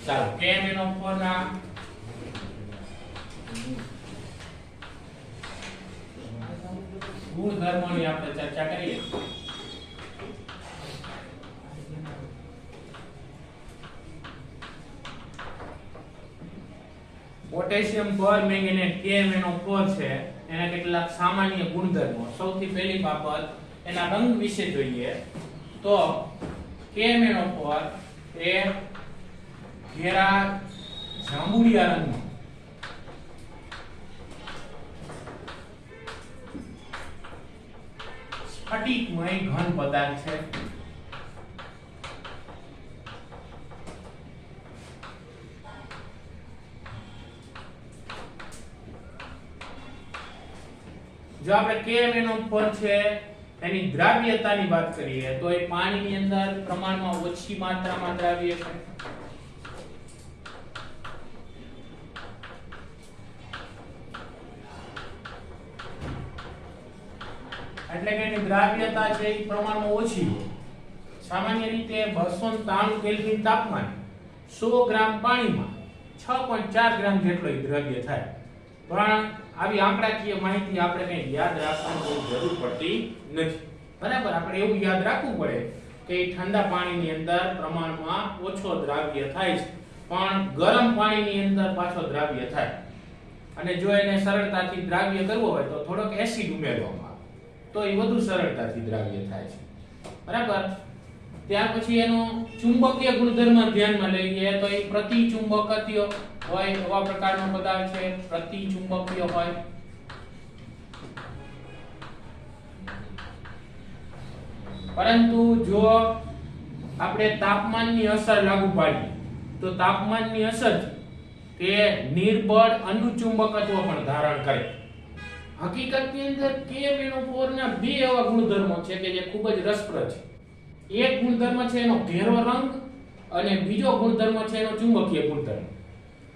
ચાલો KMnO4 ના ગુણધર્મોની આપણે ચર્ચા કરીએ. પોટેશિયમ પરમેંગેનેટ KMnO4 છે એના કેટલાક સામાન્ય ગુણધર્મો. સૌથી પહેલી બાબત એના રંગ વિશે જોઈએ તો KMnO4 એ ઘેરા જાંબુડિયા રંગનો સ્ફટિકમય ઘન પદાર્થ છે. જો આપણે KMnO4 છે એની દ્રાવ્યતાની વાત કરીએ તો એ પાણીની અંદર પ્રમાણમાં ઓછી માત્રામાં દ્રાવ્ય છે. એટલે કે એની દ્રાવ્યતા છે એ પ્રમાણમાં ઓછી હોય. સામાન્ય રીતે 293 કેલ્વિન તાપમાન 100 ગ્રામ પાણીમાં 6.4 ગ્રામ જેટલો દ્રવ્ય થાય. પણ આવી આંકડાકીય માહિતી આપણે કઈ યાદ રાખવાની જરૂર પડતી નથી. બરાબર, આપણે એવું યાદ રાખવું પડે કે ઠંડા પાણીની અંદર પ્રમાણમાં ઓછો દ્રાવ્ય થાય છે પણ ગરમ પાણીની અંદર પાછો દ્રાવ્ય થાય. અને જો એને સરળતાથી દ્રાવ્ય કરવો હોય તો થોડોક એસિડ ઉમેરવામાં આવે તો એ વધુ સરળતાથી દ્રાવ્ય થાય છે. બરાબર, ત્યાર પછી એનો ચુંબકીય ગુણધર્મ ધ્યાનમાં લઈએ તો એ પ્રતિચુંબકીય હોય. એવા પ્રકારનો પદાર્થ છે પ્રતિચુંબકીય હોય. પરંતુ જો આપણે તાપમાનની અસર લાગુ પાડીએ તો તાપમાનની અસરથી તે નિર્બળ અનુચુંબકત્વ પણ ધારણ કરે. હકીકતની અંદર KMnO4 ના બે એવા ગુણધર્મો છે કે જે ખૂબ જ રસપ્રદ છે. એક ગુણધર્મ છે એનો ઘેરો રંગ અને બીજો ગુણધર્મ છે એનો ચુંબકીય ગુણધર્મ.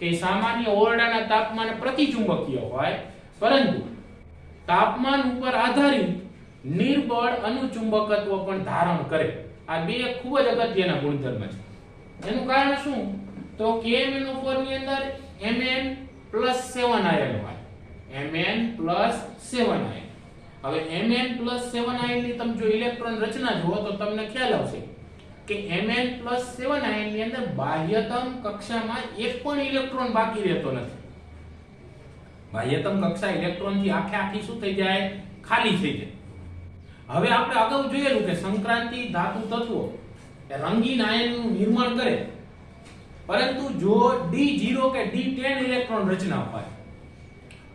કે સામાન્ય ઓરડાના તાપમાને પ્રતિચુંબકીય હોય પરંતુ તાપમાન ઉપર આધારિત નિર્બળ અનુચુંબકત્વ પણ ધારણ કરે. આ બે ખૂબ જ અગત્યના ગુણધર્મ છે. એનું કારણ શું? તો KMnO4 ની અંદર Mn+7 આયન હોય. Mn+7 ion. હવે Mn+7 આયન ની તમે જો ઇલેક્ટ્રોન રચના જુઓ તો તમને ખ્યાલ આવશે કે Mn+7 આયન ની અંદર બાહ્યતમ કક્ષામાં એક પણ ઇલેક્ટ્રોન બાકી રહેતો નથી. બાહ્યતમ કક્ષા ઇલેક્ટ્રોન થી આખી શું થઈ જાય? ખાલી થઈ જાય. હવે આપણે અગાઉ જોયેલું કે સંક્રાંતિ ધાતુ તત્વો એ રંગીન આયનનું નિર્માણ કરે પરંતુ જો D0 કે D10 ઇલેક્ટ્રોન રચના હોય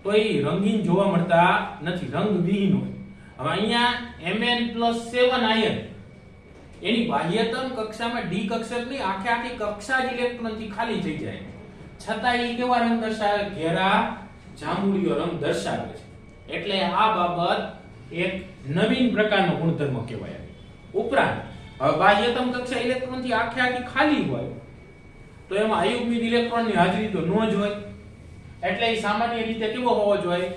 તો એ રંગીન જોવા મળતા નથી, રંગવિહીન હોય. હવે અહીંયા Mn+7 આયન એની બાહ્યતમ કક્ષામાં D કક્ષકની આખી કક્ષા જ ઇલેક્ટ્રોનથી ખાલી થઈ જાય છતાં એ કેવા રંગ દર્શાવે? ઘેરા જાંબુડિયો રંગ દર્શાવે છે. એટલે આ બાબત એક નવીન પ્રકારનો ગુણધર્મ કહેવાય. ઉપરાંત હવે બાહ્યતમ કક્ષા ઇલેક્ટ્રોનથી આખી ખાલી હોય તો એમાં અયુગ્મિક ઇલેક્ટ્રોનની હાજરી તો ન જ હોય. એટલે એ સામાન્ય રીતે કેવો હોવો જોઈએ?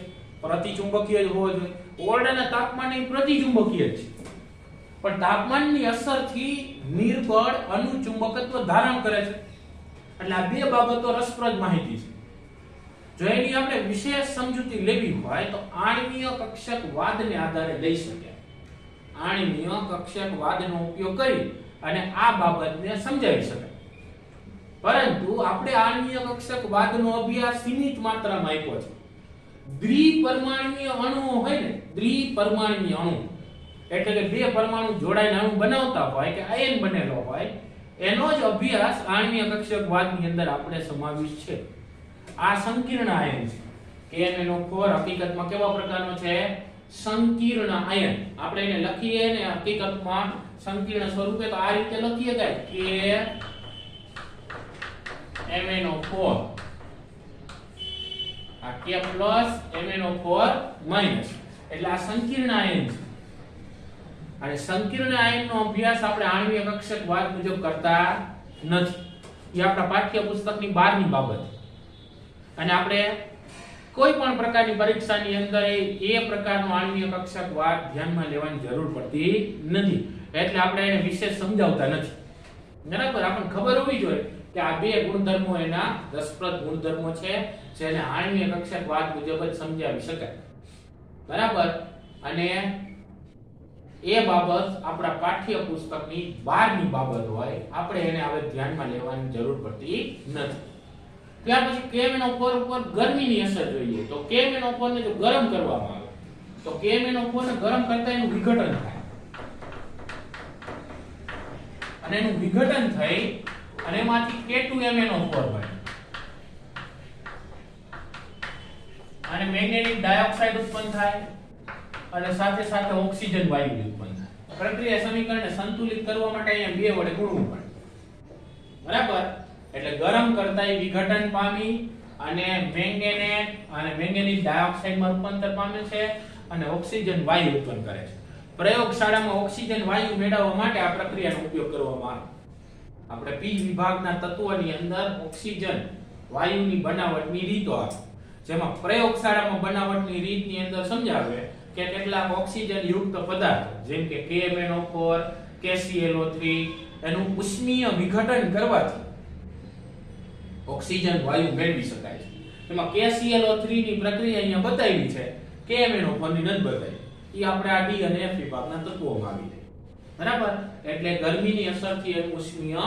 પ્રતિચુંબકીય જ હોવો જોઈએ. ઓરડાના તાપમાને પ્રતિચુંબકીય છે પણ તાપમાનની અસરથી નિર્બળ અનુચુંબકત્વ ધારણ કરે છે. એટલે આ બે બાબતો રસપ્રદ માહિતી છે. જો એની આપણે વિશેષ સમજૂતી લેવી હોય તો આણ્વીય કક્ષકવાદને આધારે લઈ શકાય. આણ્વીય કક્ષકવાદનો ઉપયોગ કરી અને આ બાબતને સમજાવી શકાય. પરંતુ આપણે આણ્વીય કક્ષકવાદનો અભ્યાસ સીમિત માત્રામાં આપ્યો છે. દ્વિપરમાણુય અણુઓ હોય ને, દ્વિપરમાણુય અણુ એટલે કે બે પરમાણુ જોડાઈને અણુ બનાવતા હોય કે આયન બનેલો હોય એનો જ અભ્યાસ આણ્વીય કક્ષકવાદની અંદર આપણે સમાવિષ્ટ છે. આ સંકીર્ણ આયન છે. KMnO4 હકીકતમાં કેવા પ્રકારનો છે? સંકીર્ણ આયન. આપણે એને લખીએ ને હકીકતમાં સંકીર્ણ સ્વરૂપે તો આ રીતે લખીએ કે KMnO4 આ K પ્લસ MnO4 માઈનસ એટલે આ સંકીર્ણ આયન છે. અને સંકીર્ણ આયનનો અભ્યાસ આપણે આણ્વીય કક્ષકવાદ મુજબ કરતા નથી. એ આપણા પાઠ્યપુસ્તકની બહારની બાબત. અને આપણે કોઈ પણ પ્રકારની પરીક્ષાની અંદર એ પ્રકારનો આણ્વીય કક્ષકવાદ ધ્યાનમાં લેવાની જરૂર પડતી નથી. એટલે આપણે એને વિશેષ સમજાવતા નથી. બરાબર, આપણને ખબર હોવી જોઈએ કે આ બે ગુણધર્મો એના રસપ્રદ ગુણધર્મો છે જેને આણ્વીય કક્ષક વાત મુજબ જ સમજાવી શકાય. બરાબર. અને એ બાબત આપણા પાઠ્ય પુસ્તકની બહારની બાબત હોય, આપણે એને હવે ધ્યાનમાં લેવાની જરૂર પડતી નથી. ત્યાર પછી KMnO4 ઉપર ગરમીની અસર જોઈએ. તો KMnO4 ને જો ગરમ કરવામાં આવે તો KMnO4 ને ગરમ કરતા એનું વિઘટન થાય, અને એનું વિઘટન થઈ અને એમાંથી K2MnO4 બને અને મેંગેનીઝ ડાયોક્સાઇડ ઉત્પન્ન થાય અને સાથે સાથે ઓક્સિજન વાયુ ઉત્પન્ન થાય. પ્રક્રિયા સમીકરણને સંતુલિત કરવા માટે અહીંયા બે વડે ગુણવું પડે. બરાબર. એટલે ગરમ કરતા વિઘટન પામી અને મેંગેનેટ અને મેંગેનીઝ ડાયોક્સાઇડ માં રૂપાંતર પામે છે અને ઓક્સિજન વાયુ ઉત્પન્ન કરે છે. પ્રયોગશાળામાં ઓક્સિજન વાયુ મેળવવા માટે આ પ્રક્રિયાનો ઉપયોગ કરવામાં આવે. આપણે P વિભાગના તત્વોની અંદર ઓક્સિજન વાયુની બનાવટની રીતો આવે, જેમાં પ્રયોગશાળામાં બનાવટની રીતની અંદર સમજાવે કે કેટલાક ઓક્સિજન યુક્ત પદાર્થ જેમ કે KMnO4, KClO3 એનું ઉષ્મીય વિઘટન કરવાથી ઓક્સિજન વાયુ મેળવી શકાય છે. એમાં KClO3 ની પ્રક્રિયા અહીંયા બતાવી છે, KMnO4 ની નથી બતાવી. ઈ આપણે આ D અને F વિભાગના તત્વોમાં આવી જાય. બરાબર. એટલે ગરમીની અસરથી એક ઉષ્મીય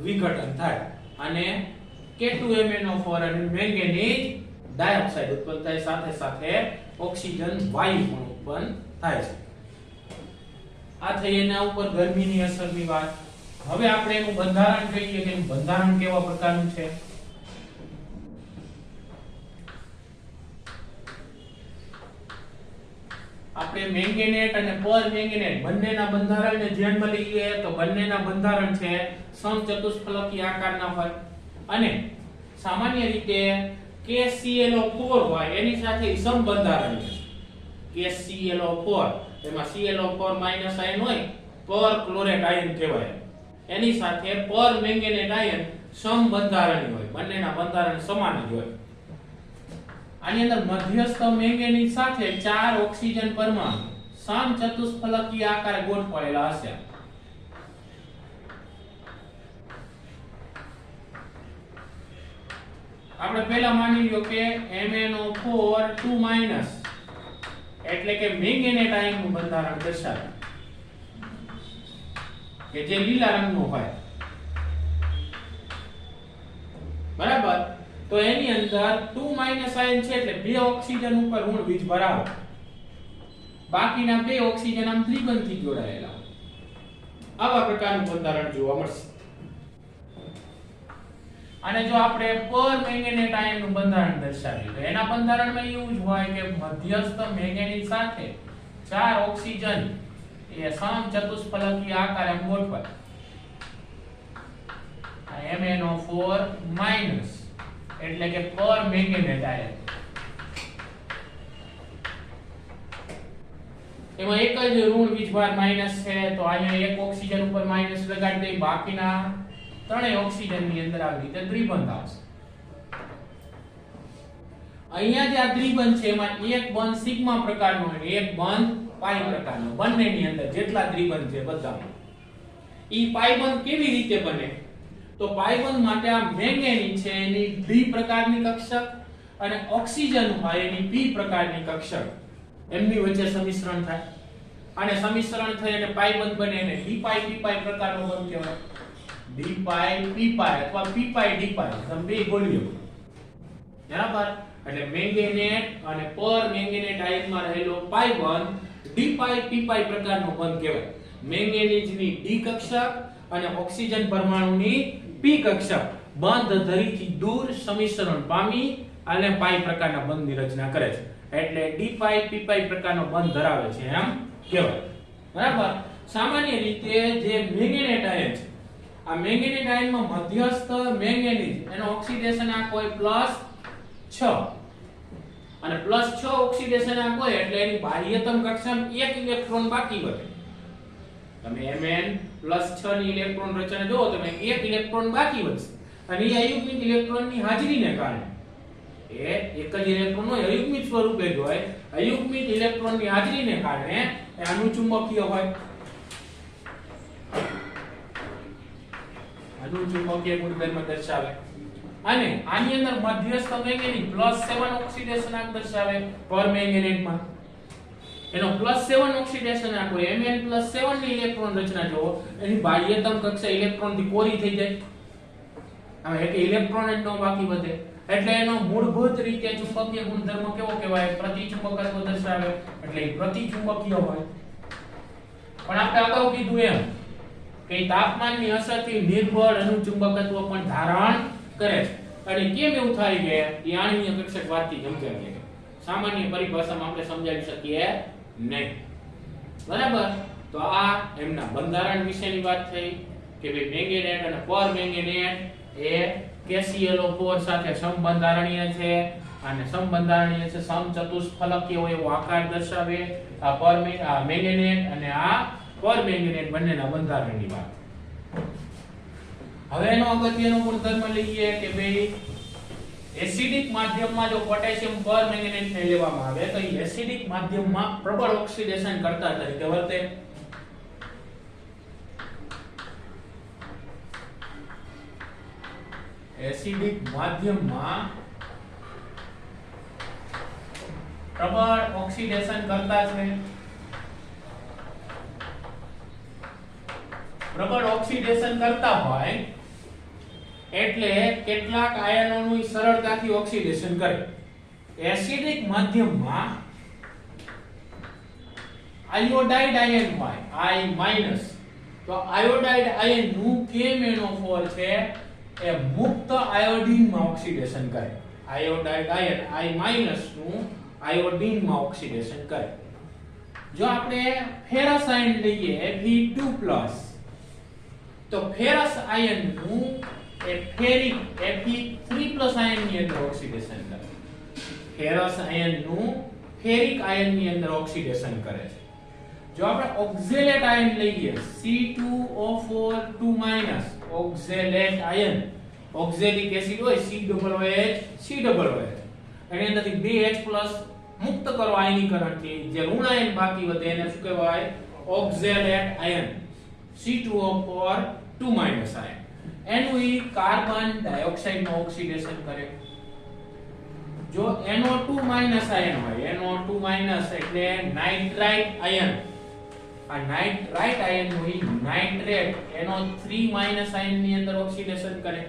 વિઘટન થાય અને K2MnO4 અને મેંગેનીઝ ડાયોક્સાઇડ ઉત્પન્ન થાય, સાથે સાથે ઓક્સિજન વાયુ પણ ઉત્પન્ન થાય છે. આ થઈ એના ઉપર ગરમીની અસરની વાત. હવે આપણે એનું બંધારણ જોઈએ કે એનું બંધારણ કેવા પ્રકારનું છે. આપણે મેંગેનેટ અને પરમેંગેનેટ બંનેના બંધારણને ધ્યાનમાં લઈએ તો બંનેના બંધારણ છે સમચતુષ્ફલકી આકારના હોય અને સામાન્ય રીતે KClO4 હોય એની સાથે સમ બંધારણ છે. KClO4 એમાં Cl4- આયન હોય, પરક્લોરેટ આયન કહેવાય. એની સાથે પરમેંગેનેટ આયન સમ બંધારણી હોય, બંનેના બંધારણ સમાન જ હોય. આની અંદર મધ્યસ્થ મેંગેનીઝ સાથે 4 ઓક્સિજન પરમાણુ સમચતુષ્ફલકી આકારે ગોઠવાયેલા હશે. આપણે પહેલા માની લ્યો કે MnO4 2- એટલે કે મેંગેનેટ આયનનું બંધારણ દર્શાવે કે જે લીલા રંગનું હોય. બરાબર. તો એની અંદર 2- આયન છે એટલે બે ઓક્સિજન ઉપર ઋણ વીજભાર આવે, બાકીના બે ઓક્સિજન આમ ત્રિબંધથી જોડાયેલા. આવા પ્રકારનું બંધારણ જોવા મળશે. અને જો આપણે પરમેંગેનેટ આયનનું બંધારણ દર્શાવીએ તો એના બંધારણમાં એવું જ હોય કે મધ્યસ્થ મેંગેનીઝ સાથે 4 ઓક્સિજન એ સમચતુષ્ફલકી આકારે ગોઠવાય. MnO4- એટલે કે પરમેંગેનેટ આયન. એમાં એક જ ઋણ વીજભાર માઈનસ છે, તો અહીંયા એક ઓક્સિજન ઉપર માઈનસ લગાડી દઈ, બાકીના ત્રણેય ઓક્સિજન ની અંદર આવી રીતે દ્વિબંધ આવશે. અહીંયા જે આ દ્વિબંધ છે એમાં એક બંધ સિગ્મા પ્રકારનો અને એક બંધ પાઈ પ્રકારનો, બંનેની અંદર જેટલા દ્વિબંધ છે બધામાં. ઈ પાઈ બંધ કેવી રીતે બને? તો પાઈ બંધ માટે આ મેંગેનીઝ છે એની D પ્રકારની કક્ષક અને ઓક્સિજન હોય એની P પ્રકારની કક્ષક, એમની વચ્ચે સમિશ્રણ થાય અને સમિશ્રણ થઈ અને પાઈ બંધ બને એને D પાઈ P પાઈ પ્રકારનો બંધ કહેવાય. D પાઈ P પાઈ અથવા P પાઈ D પાઈ તમે બે બોલીએ. બરાબર. એટલે મેંગેનેટ અને પરમેંગેનેટ આયનમાં રહેલો પાઈ બંધ D પાઈ P પાઈ પ્રકારનો બંધ કહેવાય. મેંગેનીઝની D કક્ષક અને ઓક્સિજન પરમાણુની P કક્ષક બંધ ધરીથી દૂર સમિશ્રણ પામી અને પાઈ પ્રકારના બંધની રચના કરે છે. એટલે D પાઈ P પાઈ પ્રકારનો બંધ ધરાવે છે એમ કહેવાય. બરાબર. સામાન્ય રીતે જે મેંગેનેટ આયન છે, આ મેંગેનેટ આયનમાં મધ્યસ્થ મેંગેનીઝ એનો ઓક્સિડેશન આંક હોય +6 અને +6 ઓક્સિડેશન આંક હોય એટલે એની બાહ્યતમ કક્ષામાં એક ઇલેક્ટ્રોન બાકી વધે. તમે Mn+6 ની ઇલેક્ટ્રોન રચના જોવો તમે એક ઇલેક્ટ્રોન બાકી વધશે અને એ અયુગ્મિક ઇલેક્ટ્રોનની હાજરીને કારણે એ એક જ ઇલેક્ટ્રોન હોય અયુગ્મિક સ્વરૂપે જ હોય, અયુગ્મિક ઇલેક્ટ્રોનની હાજરીને કારણે એ અનુચુંબકીય હોય અનુચુંબકીય ગુણધર્મ દર્શાવે. અને આની અંદર મધ્યસ્થ મેંગેનીઝ +7 ઓક્સિડેશન આંક દર્શાવે પરમેંગેનેટમાં. એનો +7 ઓક્સિડેશન આંક હોય Mn+7 ની ઇલેક્ટ્રોન રચના જોવો, એની બાહ્યતમ કક્ષા ઇલેક્ટ્રોન થી કોરી થઈ જાય. હવે એક ઇલેક્ટ્રોન જ નો બાકી વધે, એટલે એનો મૂળભૂત રીતે ચુંબકીય ગુણધર્મ કેવો કહેવાય? પ્રતિચુંબકત્વ દર્શાવે, એટલે એ પ્રતિચુંબકીય હોય. પણ આપણે અગાઉ કીધું એમ કે તાપમાનની અસરથી નિર્બળ અનુચુંબકત્વ પણ ધારણ કરે છે. અને કેમ એવું થાય કે એ આણ્વીય કક્ષક વાતથી સમજાવીએ, સામાન્ય પરિભાષામાં આપણે સમજાવી શકીએ નહીં. બરાબર? તો આ એમના બંધારણ વિશેની વાત થઈ કે ભાઈ મેંગેનેટ અને પરમેંગેનેટ એ KClO4 સાથે સમબંધારણીય છે, અને સમબંધારણીય છે, સમચતુષ્ફલકીય હોય એવો આકાર દર્શાવે. આ મેંગેનેટ અને આ પરમેંગેનેટ બંનેના બંધારણની વાત. હવે એનો અગત્યનો ગુણધર્મ લઈએ કે ભાઈ એસિડિક માધ્યમમાં જો પોટેશિયમ પરમેંગેનેટ ને લેવામાં આવે તો એ એસિડિક માધ્યમમાં પ્રબળ ઓક્સિડેશન કરતા તરીકે વર્તે. એસિડિક માધ્યમમાં પ્રબળ ઓક્સિડેશન કરતા છે. પ્રબળ ઓક્સિડેશન કરતા હોય એટલે કેટલાક આયનોનું સરળતાથી ઓક્સિડેશન કરે. એસિડિક માધ્યમમાં આયોડાઇડ આયન હોય I-, તો આયોડાઇડ આયનનું KMnO4 છે એ મુક્ત આયોડીનમાં ઓક્સિડેશન કરે. આયોડાઇડ આયન I- નું આયોડીનમાં ઓક્સિડેશન કરે. જો આપણે ફેરસ આયન લઈએ Fe2+, તો ફેરસ આયનનું એ ફેરિક Fe3+ આયનની અંદર ઓક્સિડેશન કરે. ફેરસ આયનનું ફેરિક આયનની અંદર ઓક્સિડેશન કરે છે. જો આપણે ઓક્ઝેલેટ આયન લઈએ C2O4 2- oxalate ion, oxalic acid હોય COOH એની અંદરથી 2H+ મુક્ત કરો આયનીકરણથી, જે ઋણ આયન બાકી વધે એને શું કહેવાય? Oxalate ion C2O4 2- ion. એનું ઈ કાર્બન ડાયોક્સાઇડનું ઓક્સિડેશન કરે. જો NO2- આયન હોય, NO2- એટલે નાઇટ્રાઇટ આયન, આ નાઇટ્રાઇટ આયનનું ઈ નાઇટ્રેટ NO3- આયનની અંદર ઓક્સિડેશન કરે.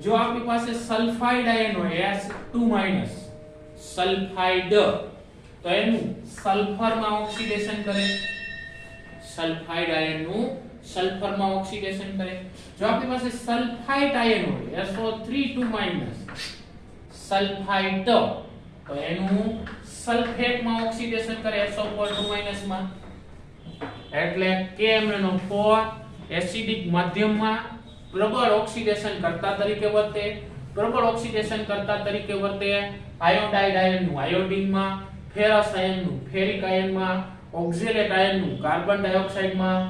જો આપણી પાસે સલ્ફાઇડ આયન હોય S2- સલ્ફાઇડ, તો એનું સલ્ફરમાં ઓક્સિડેશન કરે. સલ્ફાઇડ આયનનું સલ્ફરમાં ઓક્સિડેશન કરે. જો આપણી પાસે સલ્ફાઇટ આયન હોય SO3 સલ્ફાઇટ, તો એનું સલ્ફેટમાં ઓક્સિડેશન કરે SO4 માં. એટલે KMnO4 એસિડિક માધ્યમમાં પ્રબળ ઓક્સિડેશન કરતા તરીકે વર્તે. પ્રબળ ઓક્સિડેશન કરતા તરીકે વર્તે આયોડાઇડ આયનનું આયોડીનમાં, ફેરસ આયનનું ફેરિક આયનમાં, ઓક્ઝેલેટ આયનનું કાર્બન ડાયોક્સાઇડમાં,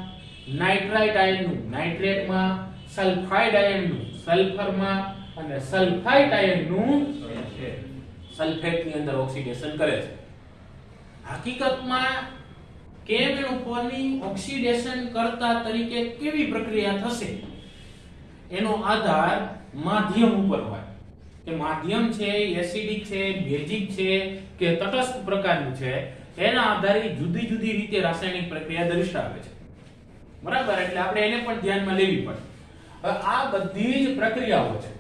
નાઇટ્રાઇટ આયનનું નાઇટ્રેટમાં, સલ્ફાઇડ આયનનું સલ્ફરમાં અને સલ્ફાઇટ આયનનું સલ્ફેટની અંદર ઓક્સિડેશન કરે છે. હકીકતમાં KMnO4 ની ઓક્સિડેશન કરતા તરીકે કેવી પ્રક્રિયા થશે એનો આધાર માધ્યમ ઉપર હોય કે માધ્યમ છે એસિડિક છે, બેઝિક છે કે તટસ્થ પ્રકારનું છે. એના આધારે જુદી જુદી રીતે રાસાયણિક પ્રક્રિયા દર્શાવે છે. બરાબર? એટલે આપણે એને પણ ધ્યાનમાં લેવી પડે. હવે આ બધી જ પ્રક્રિયાઓ છે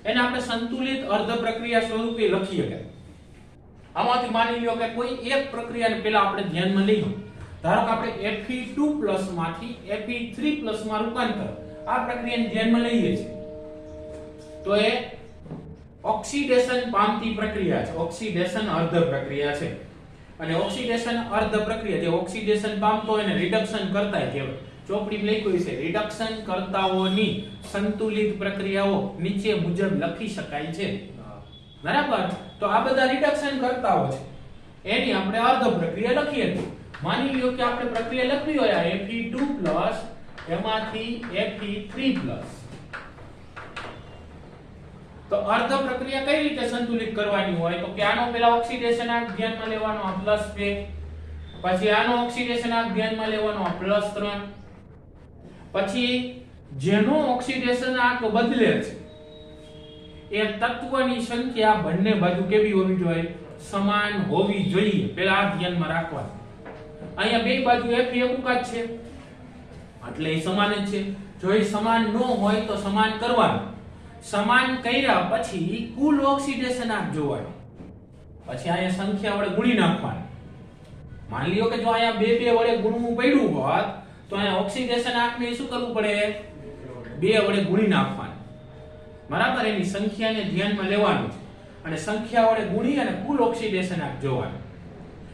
એને આપણે સંતુલિત અર્ધ પ્રક્રિયા સ્વરૂપે લખીએ કે આમાંથી માની લ્યો કે કોઈ એક પ્રક્રિયાને પહેલા આપણે ધ્યાનમાં લઈએ. ધારો કે આપણે Fe2+ માંથી Fe3+ માં રૂપાંતર, આ પ્રક્રિયાને ધ્યાનમાં લઈએ છીએ તો એ ઓક્સિડેશન પામતી પ્રક્રિયા છે. ઓક્સિડેશન અર્ધ પ્રક્રિયા છે. અને ઓક્સિડેશન અર્ધ પ્રક્રિયા જે ઓક્સિડેશન પામતો હોય એને રિડક્શન કરતા કહેવાય. ચોપડીમાં લખ્યું છે રિડક્શન કરતાઓની સંતુલિત પ્રક્રિયાઓ નીચે મુજબ લખી શકાય છે. બરાબર? તો આ બધા રિડક્શન કરતાઓ છે એની આપણે અર્ધ પ્રક્રિયા લખીએ. માની લ્યો કે આપણે પ્રક્રિયા લખવી હોય આ Fe2+ એમાંથી Fe3+, તો અર્ધ પ્રક્રિયા કઈ રીતે સંતુલિત કરવાની હોય તો કે આનો પહેલા ઓક્સિડેશન આંક ધ્યાનમાં લેવાનો આ +2, પછી આનો ઓક્સિડેશન આંક ધ્યાનમાં લેવાનો આ +3, પછી જેનો ઓક્સિડેશન આંક બદલે છે એ તત્વની સંખ્યા બંને બાજુ કેવી હોવી જોઈએ? સમાન હોવી જોઈએ. પહેલા આ ધ્યાનમાં રાખવાનું. અહીંયા બે બાજુ એક એકુકાત છે એટલે એ સમાન જ છે. જો એ સમાન ન હોય તો સમાન કરવાનું. સમાન કર્યા પછી કુલ ઓક્સિડેશન આંક જોવાનો. પછી અહીંયા સંખ્યા વડે ગુણી નાખવાનું. માની લ્યો કે જો અહીંયા બે બે વડે ગુણવું પડ્યું હોત તો અહીંયા ઓક્સિડેશન આંકને શું કરવું પડે? બે વડે ગુણી નાખવાનું. બરાબર? એની સંખ્યાને ધ્યાનમાં લેવાનું છે અને સંખ્યા વડે ગુણી અને કુલ ઓક્સિડેશન આંક જોવાનું.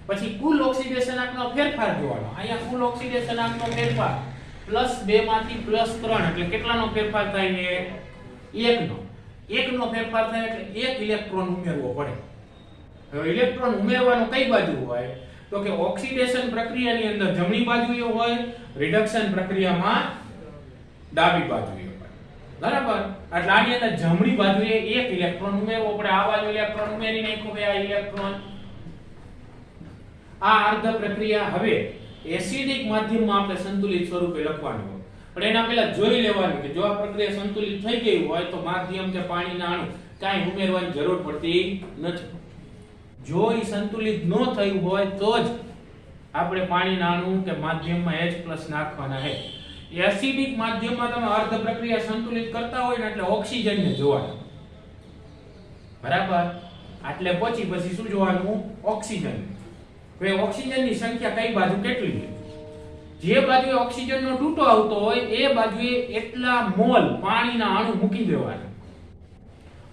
પછી કુલ ઓક્સિડેશન આંકનો ફેરફાર જોવાનો. અહીંયા કુલ ઓક્સિડેશન આંકનો ફેરફાર +2 માંથી +3 એટલે કેટલાનો ફેરફાર થાય છે? 1 નો. 1 નો ફેરફાર થાય એટલે 1 ઇલેક્ટ્રોન ઉમેરવો પડે. હવે ઇલેક્ટ્રોન ઉમેરવાનો કઈ બાજુ હોય? તો કે ઓક્સિડેશન પ્રક્રિયાની અંદર જમણી બાજુએ હોય, રિડક્શન પ્રક્રિયામાં ડાબી બાજુએ હોય. બરાબર? એટલે આની અંદર જમણી બાજુએ 1 ઇલેક્ટ્રોન ઉમેરવો પડે. આ બાજુ ઇલેક્ટ્રોન ઉમેરી નાખ્યો બે આ ઇલેક્ટ્રોન. આ અર્ધ પ્રક્રિયા હવે એસિડિક માધ્યમમાં આપણે સંતુલિત સ્વરૂપે લખવાનું હોય. પણ એના પહેલા જોઈ લેવાનું કે જો આ પ્રક્રિયા સંતુલિત થઈ ગઈ હોય તો માધ્યમ કે પાણીના અણુ કાંઈ ઉમેરવાની જરૂર પડતી નથી. જો એ સંતુલિત ન થયું હોય તો જ આપણે પાણીના અણુ કે માધ્યમમાં H+ નાખવાના છે. એસિડિક માધ્યમમાં તમે અર્ધ પ્રક્રિયા સંતુલિત કરતા હોય ને એટલે ઓક્સિજનને જોવાનું. બરાબર? એટલે પછી શું જોવાનું? ઓક્સિજન. હવે ઓક્સિજનની સંખ્યા કઈ બાજુ કેટલી છે? જે બાજુએ ઓક્સિજનનો તૂટો આવતો હોય એ બાજુએ એટલા મોલ પાણીના અણુ મૂકી દેવાના.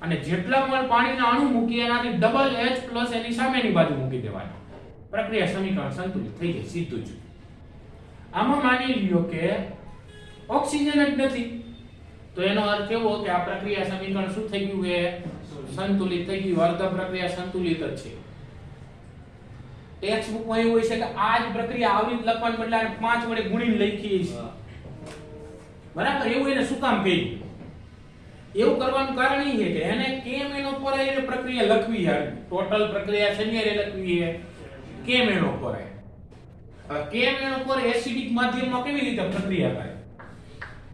અને જેટલા મોલ પાણીના અણુ મૂકી એનાથી ડબલ H+ એની સામેની બાજુ મૂકી દેવાના. પ્રક્રિયા સમીકરણ સંતુલિત થઈ જાય સીધું જ. આમાં માની લ્યો કે ઓક્સિજન જ નથી તો એનો અર્થ એવો કે આ પ્રક્રિયા સમીકરણ શું થઈ ગયું? છે સંતુલિત થઈ ગયું. અર્ધ પ્રક્રિયા સંતુલિત જ છે. ટેક્સ્ટ બુકમાં એવું હોય છે કે આ જ પ્રક્રિયા આવી જ લખવાને બદલે 5 વડે ગુણીને લખીએ છીએ. બરાબર? એવું એને શું કામ કહ્યું? એવું કરવાનું કારણ એ છે કે એને કેમ એનો પર એ પ્રક્રિયા લખવી છે. ટોટલ પ્રક્રિયા છે ને એ લખવી છે કેમ એનો પર. કેમ એનો પર એસિડિક માધ્યમમાં કેવી રીતે પ્રક્રિયા કરે?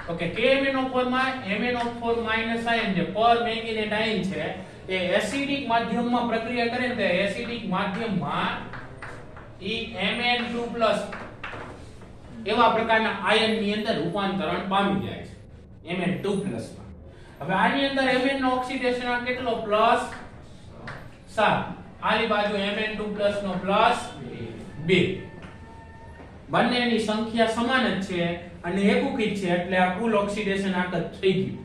ઓકે, KMnO4 માં MnO4 - આયન જે પર મેંગેનેટ આયન છે એ એસિડિક માધ્યમમાં પ્રક્રિયા કરે ને એસિડિક માધ્યમમાં Mn2+ એવા પ્રકારના આયનની અંદર રૂપાંતરણ પામી જાય છે Mn2+ માં. હવે આની અંદર Mn નો ઓક્સિડેશન આ કેટલો? +7. આની બાજુ Mn2+ નો +2. બંનેની સંખ્યા સમાન જ છે અને એકુકિત છે એટલે આ કુલ ઓક્સિડેશન આંક જ થઈ ગયું.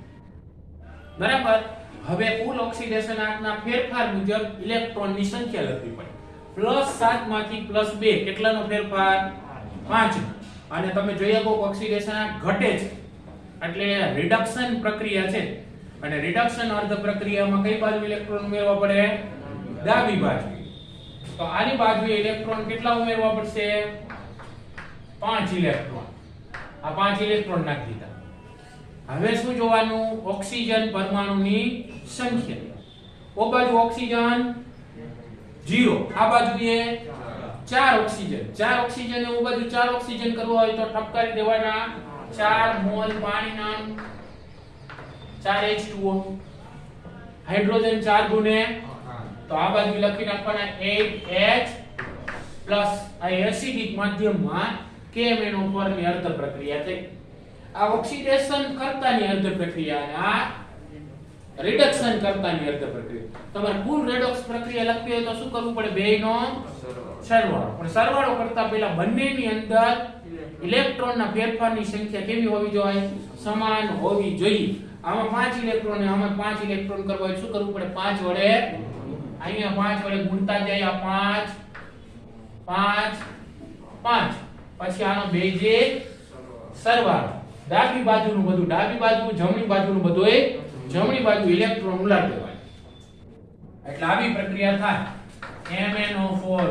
બરાબર? હવે કુલ ઓક્સિડેશન આંકના ફેરફાર મુજબ ઇલેક્ટ્રોનની સંખ્યા લખવી પડે. +7 માંથી +2 કેટલાનો ફેરફાર? 5. અને તમે જોઈએ કે ઓક્સિડેશન આંક ઘટે છે એટલે રિડક્શન પ્રક્રિયા છે અને રિડક્શન અર્ધ પ્રક્રિયામાં કઈ બાજુ ઇલેક્ટ્રોન ઉમેરવા પડે? ડાબી બાજુ. તો આની બાજુએ ઇલેક્ટ્રોન કેટલા ઉમેરવા પડશે? 5 ઇલેક્ટ્રોન. આ 5 ઇલેક્ટ્રોન નાખી દીધા. હવે શું જોવાનું? ઓક્સિજન પરમાણુની સંખ્યા. ઓ બાજુ ઓક્સિજન 0, આ બાજુએ 4 ઓક્સિજન. 4 ઓક્સિજન એ ઓ બાજુ 4 ઓક્સિજન કરવો હોય તો ઠપકારી દેવાના 4 મોલ પાણીના 4H2O. હાઇડ્રોજન 4 ગુણે તો આ બાજુ લખી નાખવાના 8H+ આ એસિડિક માધ્યમમાં KMnO4 ની અર્ધ પ્રક્રિયા થઈ. આ ઓક્સિડેશન કરતાની અર્ધ પ્રક્રિયા અને આ રિડક્શન કરતાની અર્ધ પ્રક્રિયા. તમારે કુલ રેડોક્સ પ્રક્રિયા લખવી હોય તો શું કરવું પડે? બેયનો સરવાળો. પણ સરવાળો કરતા પહેલા બંનેની અંદર ઇલેક્ટ્રોનના ફેરફારની સંખ્યા કેવી હોવી જોઈએ? સમાન હોવી જોઈએ. આમાં 5 ઇલેક્ટ્રોન અને આમાં 5 ઇલેક્ટ્રોન કરવા હોય શું કરવું પડે? 5 વડે અહીંયા 5 વડે ગુણતા જાય. આ 5 5 પછી આનો બેઝે સરવાળો. ડાબી બાજુનું બધું ડાબી બાજુ, જમણી બાજુનું બધું એ જમણી બાજુ ઇલેક્ટ્રોન ઉલાડી દેવાય. એટલે આવી પ્રક્રિયા થાય. MnO4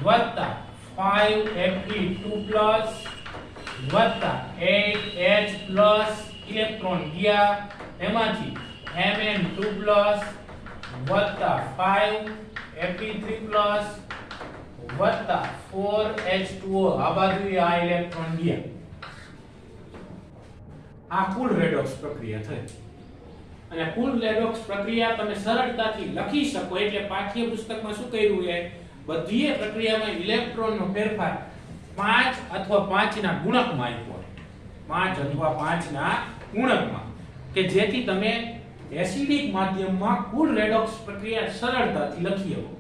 વત્તા 5Fe2+ વત્તા 8H+ ઇલેક્ટ્રોન ગયા. એમાંથી Mn2+ વત્તા 5Fe3+ વત્તા 4H2O આ બાજુએ આ ઇલેક્ટ્રોન ગયા. આ કુલ રેડોક્સ પ્રક્રિયા થઈ. અને કુલ રેડોક્સ પ્રક્રિયા તમે સરળતાથી લખી શકો. એટલે પાઠ્યપુસ્તકમાં શું કહ્યું છે, બધી પ્રક્રિયામાં ઇલેક્ટ્રોનનો ફેરફાર 5 અથવા 5 ના ગુણકમાં આપ્યો. 5 અથવા 5 ના ગુણકમાં, કે જેથી તમે એસિડિક માધ્યમમાં કુલ રેડોક્સ પ્રક્રિયા સરળતાથી લખી શકો.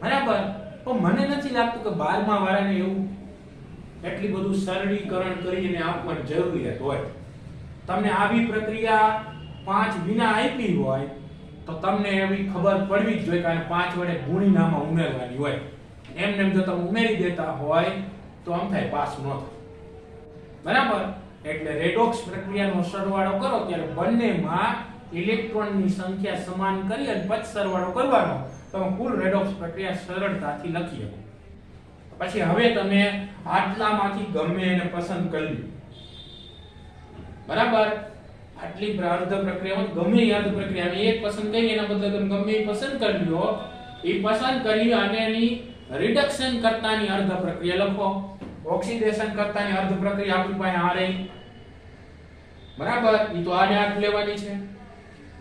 બરાબર. તો મને નથી લાગતું કે 12મા વાળાને એવું એટલી બધું સરળીકરણ કરીને આપવાની જરૂરિયાત હોય. તમને આવી પ્રક્રિયા 5 વિના આપી હોય તો તમને એવી ખબર પડવી જ જોઈએ, કારણ 5 વડે ગુણીને આમાં ઉમેરવાની હોય. એમને જો તમે ઉમેરી દેતા હોય તો આમ થાય, પાસ ન થાય. બરાબર. એટલે રેડોક્સ પ્રક્રિયાનો સરવાળો કરો ત્યારે બંનેમાં ઇલેક્ટ્રોનની સંખ્યા સમાન કરી અને પછી સરવાળો કરવાનો, તમે કુલ રેડોક્સ પ્રક્રિયા સરળતાથી લખી શકો. પછી હવે તમે આટલામાંથી ગમે એને પસંદ કરી લો. બરાબર. આટલી અર્ધ પ્રક્રિયામાં ગમે એ અર્ધ પ્રક્રિયા એક પસંદ કરી, એના બદલે તમે ગમે એ પસંદ કરી લો. એ પસંદ કરી અને એની રિડક્શન કરતાની અર્ધ પ્રક્રિયા લખો. ઓક્સિડેશન કરતાની અર્ધ પ્રક્રિયા આપણી પાસે આ રહી. બરાબર. ઈ તો આને આઠ લેવાની છે.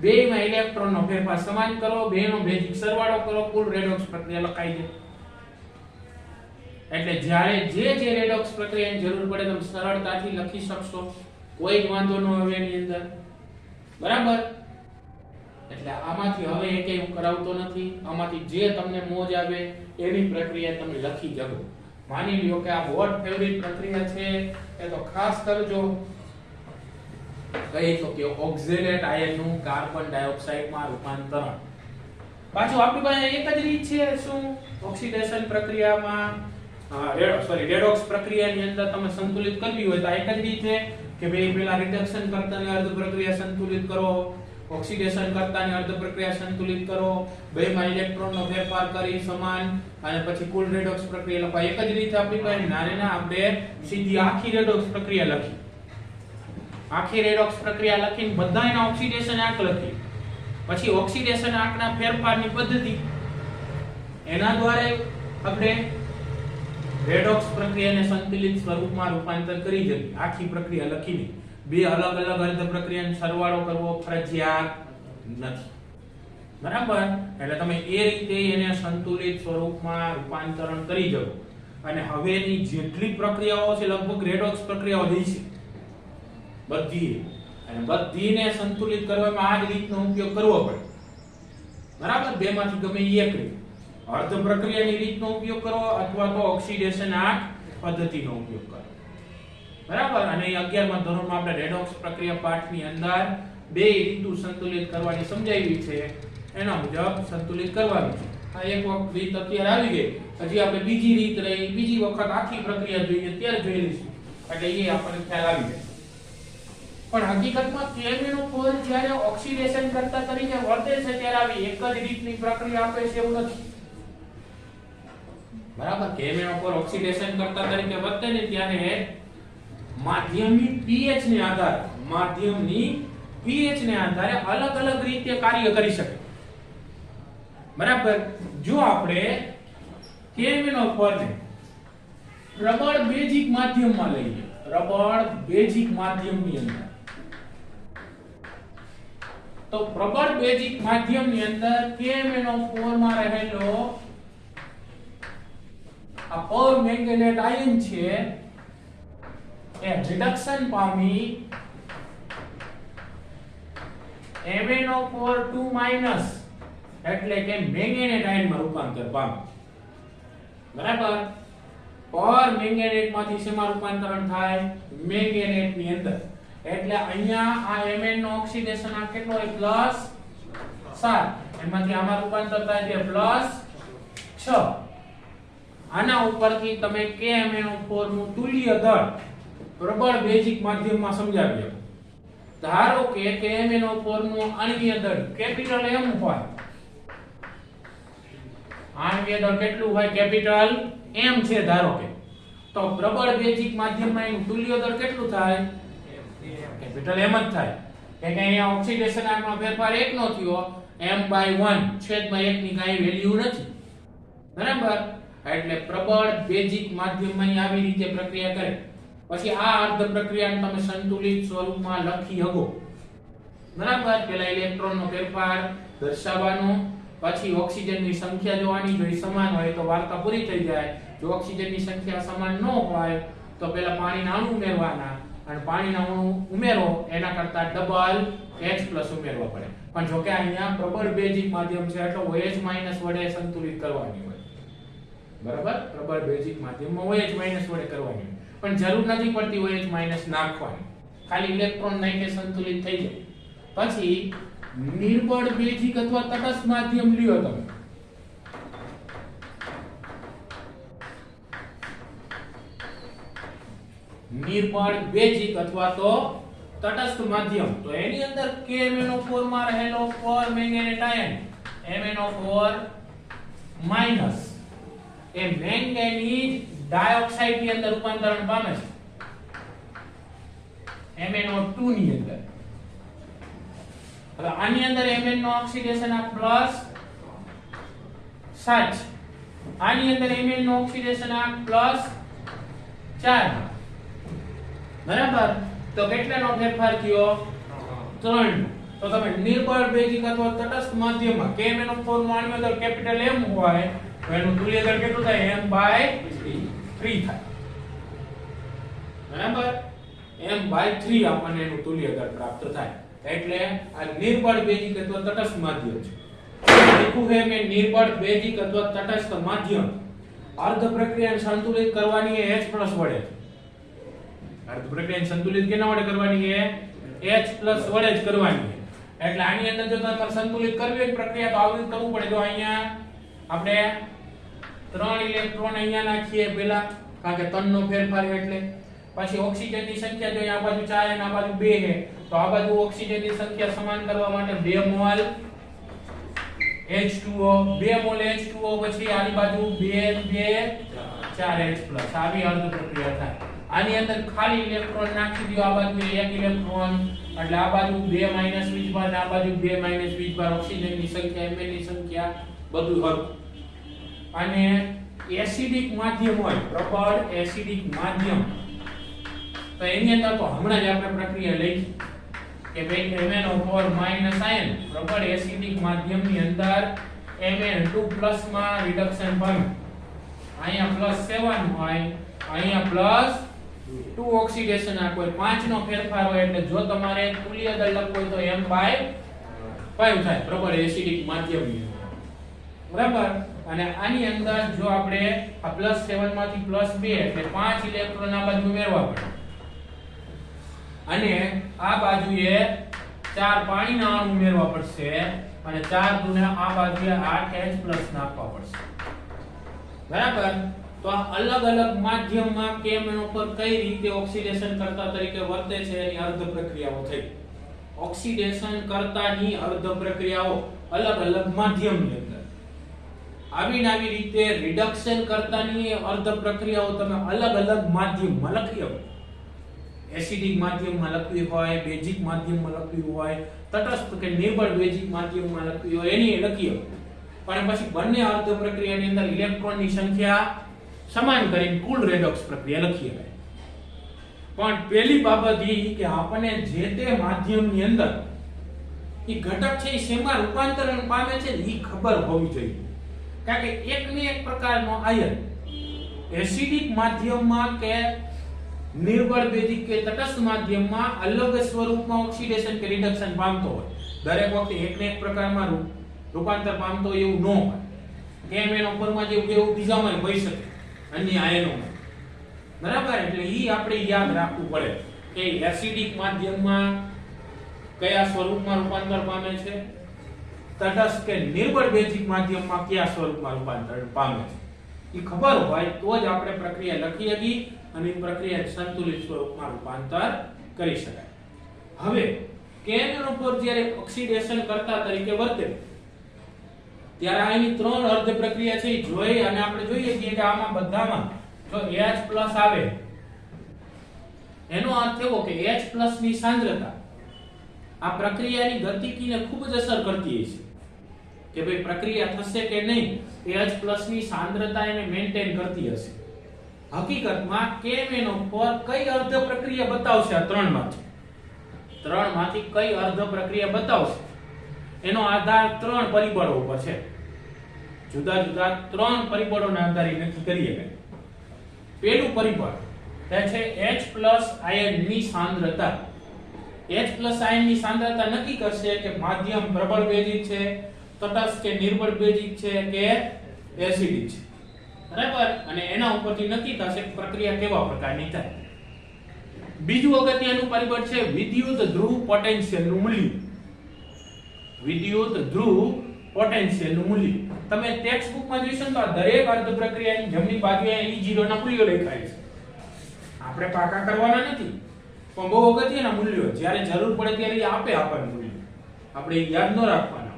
બેયમાં ઇલેક્ટ્રોનનો ફેરફાર સમાન કરો, બેયનો બેઝિક સરવાળો કરો, કુલ રેડોક્સ પ્રક્રિયા લખાઈ જાય. એટલે જ્યારે જે રેડોક્સ પ્રક્રિયાની જરૂર પડે તમે સરળતાથી લખી શકશો. કોઈ જ વાંધો ન આવે એની અંદર. બરાબર. એટલે આમાંથી હવે એકેય હું કરાવતો નથી. આમાંથી જે તમને મોજ આવે એવી પ્રક્રિયા તમે લખી શકો. માની લ્યો કે આ વોટ ફેવરિટ પ્રક્રિયા છે એ તો ખાસ કરજો. કઈ તો કે ઓક્ઝેલેટ આયનનું કાર્બન ડાયોક્સાઇડમાં રૂપાંતરણ. પાછું આપણી પાસે એક જ રીત છે. શું? ઓક્સિડેશન પ્રક્રિયામાં રેડોક્સ પ્રક્રિયાની અંદર તમે સંતુલિત કરવી હોય તો એક જ રીત છે કે ભાઈ પહેલા રિડક્શન કરતાની અર્ધ પ્રક્રિયા સંતુલિત કરો, ઓક્સિડેશન કરતાની અર્ધ પ્રક્રિયા સંતુલિત કરો, બેમાં ઇલેક્ટ્રોનનો ફેરફાર કરી સમાન, અને પછી કુલ રેડોક્સ પ્રક્રિયા લખવા. એક જ રીતે આપણી પાસે નારેના આપણે સીધી આખી રેડોક્સ પ્રક્રિયા લખી. આખી રેડોક્સ પ્રક્રિયા લખીને બધાયના ઓક્સિડેશન આંક લખી. પછી ઓક્સિડેશન આંકના ફેરફારની પદ્ધતિ એના દ્વારા આપણે રેડોક્સ પ્રક્રિયાને સંતુલિત સ્વરૂપમાં રૂપાંતર કરી શકીએ. આખી પ્રક્રિયા લખીને બે અલગ અલગ અર્ધ પ્રક્રિયાનો સરવાળો કરવો ફરજિયાત નથી. બરાબર. એટલે તમે એ રીતે એને સંતુલિત સ્વરૂપમાં રૂપાંતરણ કરી શકો. અને હવેની જેટલી પ્રક્રિયાઓ છે લગભગ રેડોક્સ પ્રક્રિયાઓ જ છે બધી, અને બધીને સંતુલિત કરવામાં આ જ રીતનો ઉપયોગ કરવો પડે. બરાબર. બેમાંથી ગમે એક રીત, અર્ધ પ્રક્રિયાની રીતનો ઉપયોગ કરો અથવા તો ઓક્સિડેશન આંક પદ્ધતિનો ઉપયોગ કરો. બરાબર. અને 11મા ધોરણમાં આપણે રેડોક્સ પ્રક્રિયા પાઠની અંદર બે રીતો સંતુલિત કરવાની સમજાવી છે. એના મુજબ સંતુલિત કરવાની છે. આ એક વખત રીત અત્યારે આવી ગઈ. હજી આપણે બીજી રીત રહી, બીજી વખત આખી પ્રક્રિયા જોઈએ ત્યારે જોઈ લઈશું. એટલે એ આપણને ખ્યાલ આવી જાય. પણ હકીકતમાં KMnO4 જ્યારે ઓક્સિડેશન કરતા તરીકે વર્તે છે ત્યારે આવી એક જ રીતની પ્રક્રિયા આપે છે એવું નથી. બરાબર. KMnO4 ઓક્સિડેશન કરતા તરીકે વર્તે ને ત્યારે માધ્યમની pH ને આધારે અલગ અલગ રીતે કાર્ય કરી શકે. બરાબર. જો આપણે KMnO4 ને પ્રબળ બેઝિક માધ્યમમાં લઈએ, પ્રબળ બેઝિક માધ્યમની અંદર, તો પ્રબળ બેઝિક માધ્યમની અંદર KMnO4 માં રહેલો આ પરમેંગેનેટ આયન છે એ રિડક્શન પામી MnO4 એટલે કે મેંગેનેટ આયનમાં રૂપાંતર પામે. બરાબર. પરમેંગેનેટ માંથી શેમાં રૂપાંતરણ થાય? મેંગેનેટ ની અંદર. એટલે અહીંયા આ Mn નો ઓક્સિડેશન આ કેટલો હોય? +7. એમાંથી આમાં રૂપાંતર થાય છે +6. આના ઉપરથી તમે KMnO4 નું તુલ્ય દળ પ્રબળ બેઝિક માધ્યમમાં સમજાવી શકો. ધારો કે KMnO4 નું આણ્વીય દળ કેપિટલ M હોય. આણ્વીય દળ કેટલું હોય? કેપિટલ M છે ધારો કે. તો પ્રબળ બેઝિક માધ્યમમાં એનું તુલ્ય દળ કેટલું થાય? કેપિટલ M જ થાય. કે અહીંયા ઓક્સિડેશન આંકનો ફેરફાર 1 નો થયો, M/1 છેદમાં 1 ની કાંઈ વેલ્યુ નથી. બરાબર. એટલે પ્રબળ બેઝિક માધ્યમમાં આવી રીતે પ્રક્રિયા કરે. પછી આ અર્ધ પ્રક્રિયાને તમે સંતુલિત સ્વરૂપમાં લખી શકો. બરાબર, પેલા ઇલેક્ટ્રોનનો ફેરફાર દર્શાવવાનો, પછી ઓક્સિજનની સંખ્યા જોવાની, જો એ સમાન હોય તો વાર્તા પૂરી થઈ જાય. જો ઓક્સિજનની સંખ્યા સમાન ન હોય તો પેલા પાણીના અણુ ઉમેરવાના, અને પાણીના અણુ ઉમેરો એના કરતા ડબલ H+ ઉમેરવા પડે. પણ જો કે અહીંયા પ્રબળ બેઝિક માધ્યમ છે એટલે OH- વડે સંતુલિત કરવાની હોય. બરાબર, પ્રબળ બેઝિક માધ્યમમાં OH- વડે કરવાની હોય. પણ જરૂર નથી પડતી OH- નાખવાની, ખાલી ઇલેક્ટ્રોન નાખે સંતુલિત થઈ જાય. પછી નિર્બળ બેઝિક અથવા તટસ્થ માધ્યમ લ્યો તમે. નિર્બળ બેઝિક અથવા તો તટસ્થ માધ્યમ, તો એની અંદર KMnO4 માં રહેલો 4 મેંગેનેટ આયન MnO4- એ મેંગેનીઝ ડાયોક્સાઇડ ની અંદર રૂપાંતરણ પામે છે MnO2 ની અંદર. હવે આની અંદર Mn નો ઓક્સિડેશન આ પ્લસ 7, આની અંદર Mn નો ઓક્સિડેશન આ પ્લસ 4. બરાબર, તો કેટલાનો ફેરફાર થયો? 3. તો તમે નિર્બળ બેઝિક અથવા તટસ્થ માધ્યમમાં KMnO4 માં આની અંદર કેપિટલ M હોય તો એનું તુલ્ય દળ કેટલું થાય? M/3 થાય. બરાબર, M/3 આપણને એનું તુલ્ય દળ પ્રાપ્ત થાય. એટલે આ નિર્બળ બેઝિક અથવા તટસ્થ માધ્યમ છે. લખ્યું છે મેં નિર્બળ બેઝિક અથવા તટસ્થ માધ્યમ. અર્ધ પ્રક્રિયાને સંતુલિત કરવાની એ H+ વડે. અર્ધ પ્રક્રિયાને સંતુલિત કેના વડે કરવાની છે? H+ વડે જ કરવાની છે. એટલે આની અંદર જો તમારે સંતુલિત કરવી હોય પ્રક્રિયા તો આવી કરવું પડે. જો અહીંયા આપણે 3 ઇલેક્ટ્રોન અહીંયા નાખીએ પેલા, કારણ કે 3 નો ફેરફાર એટલે. પછી ઓક્સિજનની સંખ્યા જો આ બાજુ 4 અને આ બાજુ 2 છે, તો આ બાજુ ઓક્સિજનની સંખ્યા સમાન કરવા માટે 2 મોલ H2O, 2 મોલ H2O, પછી આની બાજુ 2 4H+. આવી અર્ધ પ્રક્રિયા થાય. આની અંદર ખાલી ઇલેક્ટ્રોન નાખી દો, આ બાજુ 1 ઇલેક્ટ્રોન, એટલે આ બાજુ 2 વીજભાર અને આ બાજુ 2 વીજભાર. ઓક્સિજનની સંખ્યા, Mn ની સંખ્યા બધું હરખું. અને એસિડિક માધ્યમ હોય, પ્રબળ એસિડિક માધ્યમ, તો એની અંદર તો હમણાં જ આપણે પ્રક્રિયા લઈ કે ભાઈ MnO4- આયન પ્રબળ એસિડિક માધ્યમની અંદર Mn2+ માં રિડક્શન પામે. અહીંયા +7 હોય, અહીંયા +2 ઓક્સિડેશન આ કોઈ 5 નો ફેરફાર હોય. એટલે જો તમારે તુલ્ય દળ લખવું હોય તો M/5 થાય પ્રબળ એસિડિક માધ્યમની. બરાબર, અને આની અંદર જો આપણે આ +7 માંથી +2 એટલે 5 ઇલેક્ટ્રોન આ બાજુ ઉમેરવા પડે, અને આ બાજુએ 4 પાણીના અણુ ઉમેરવા પડશે, અને 4 દુને આ બાજુએ 8H+ નાખવા પડશે. બરાબર, તો આ અલગ અલગ માધ્યમમાં KMnO4 કઈ રીતે ઓક્સિડેશન કરતા તરીકે વર્તે છે એની અર્ધ પ્રક્રિયાઓ થઈ. ઓક્સિડેશન કરતાની અર્ધ પ્રક્રિયાઓ અલગ અલગ માધ્યમની અંદર. આવી રીતે રિડક્શન કરતાની અર્ધ પ્રક્રિયાઓ તમે અલગ અલગ માધ્યમમાં લખી શકો. એસિડિક માધ્યમમાં લખવી હોય, બેઝિક માધ્યમમાં લખવી હોય, તટસ્થ કે નિર્બળ બેઝિક માધ્યમમાં લખવી હોય, એની લખી શકો. પણ પછી બંને અર્ધ પ્રક્રિયાની અંદર ઇલેક્ટ્રોનની સંખ્યા સમાન કરીને કુલ રેડોક્સ પ્રક્રિયા લખી શકાય. પણ પહેલી બાબત એ કે આપણને જે તે માધ્યમની અંદર એ ઘટક છે એ શેમાં રૂપાંતરણ પામે છે એ ખબર હોવી જોઈએ. કારણ કે એકને એક પ્રકારનો આયન એસિડિક માધ્યમમાં કે નિર્બળ બેઝિક કે તટસ્થ માધ્યમમાં અલગ સ્વરૂપમાં ઓક્સિડેશન કે રિડક્શન પામતો હોય. દરેક વખતે એકને એક પ્રકારમાં રૂપાંતર પામતો એવું ન હોય. KMnO4 માં જેવું એવું બીજામાં હોઈ શકે, અન્ય આયનોમાં. બરાબર, એટલે ઈ આપણે યાદ રાખવું પડે કે એસિડિક માધ્યમમાં કયા સ્વરૂપમાં રૂપાંતર પામે છે, તટસ્થ કે નિર્બળ બેઝિક માધ્યમમાં કયા સ્વરૂપમાં રૂપાંતર પામે છે. ઈ ખબર હોય તો જ આપણે પ્રક્રિયા લખી શકીએ અને પ્રક્રિયા સંતુલિત સ્વરૂપમાં રૂપાંતર કરી શકાય. હવે KMnO4 જ્યારે ઓક્સિડેશન કરતા તરીકે વર્તે ત્યારે આની 3 અર્ધ પ્રક્રિયા છે એ જોઈ અને આપણે જોઈએ છીએ કે આમાં બધામાં જો H+ આવે એનો અર્થ એવો કે H+ ની સાંદ્રતા આ પ્રક્રિયાની ગતિકીને ખૂબ જ અસર કરતી છે કે ભાઈ પ્રક્રિયા થશે કે નહીં. H+ ની સાંદ્રતા એને મેન્ટેન કરતી હશે. હકીકતમાં Kmn/4 કઈ અર્ધ પ્રક્રિયા બતાવશે આ ત્રણમાંથી કઈ અર્ધ પ્રક્રિયા બતાવશે એનો આધાર ત્રણ પરિબળો ઉપર છે. જુદા જુદા ત્રણ પરિબળોના આધારે નક્કી કરીએ. પહેલું પરિબળ તે છે H+ આયનની સાંદ્રતા. H+ આયનની સાંદ્રતા નક્કી કરશે કે માધ્યમ પ્રબળ બેઝિક છે, તટસ્થ કે નિર્બળ બેઝિક છે કે એસિડિક છે. બરાબર? અને એના ઉપરથી નક્કી થશે કે પ્રક્રિયા કેવા પ્રકારની થાય. બીજું અગત્યનું પરિબળ છે વિદ્યુત ધ્રુવ પોટેન્શિયલનું મૂલ્ય. વિદ્યુત ધ્રુવ પોટેન્શિયલનું મૂલ્ય તમે ટેક્સ્ટ બુકમાં જોઈશો તો આ દરેક અર્ધ પ્રક્રિયાની જમણી બાજુએ E0 ના મૂલ્યો લખાય છે. આપણે પાકા કરવાના નથી, પણ બહુ અગત્યના મૂલ્યો જ્યારે જરૂર પડે ત્યારે આપે આપણને મૂલ્ય. આપણે યાદ ન રાખવાના,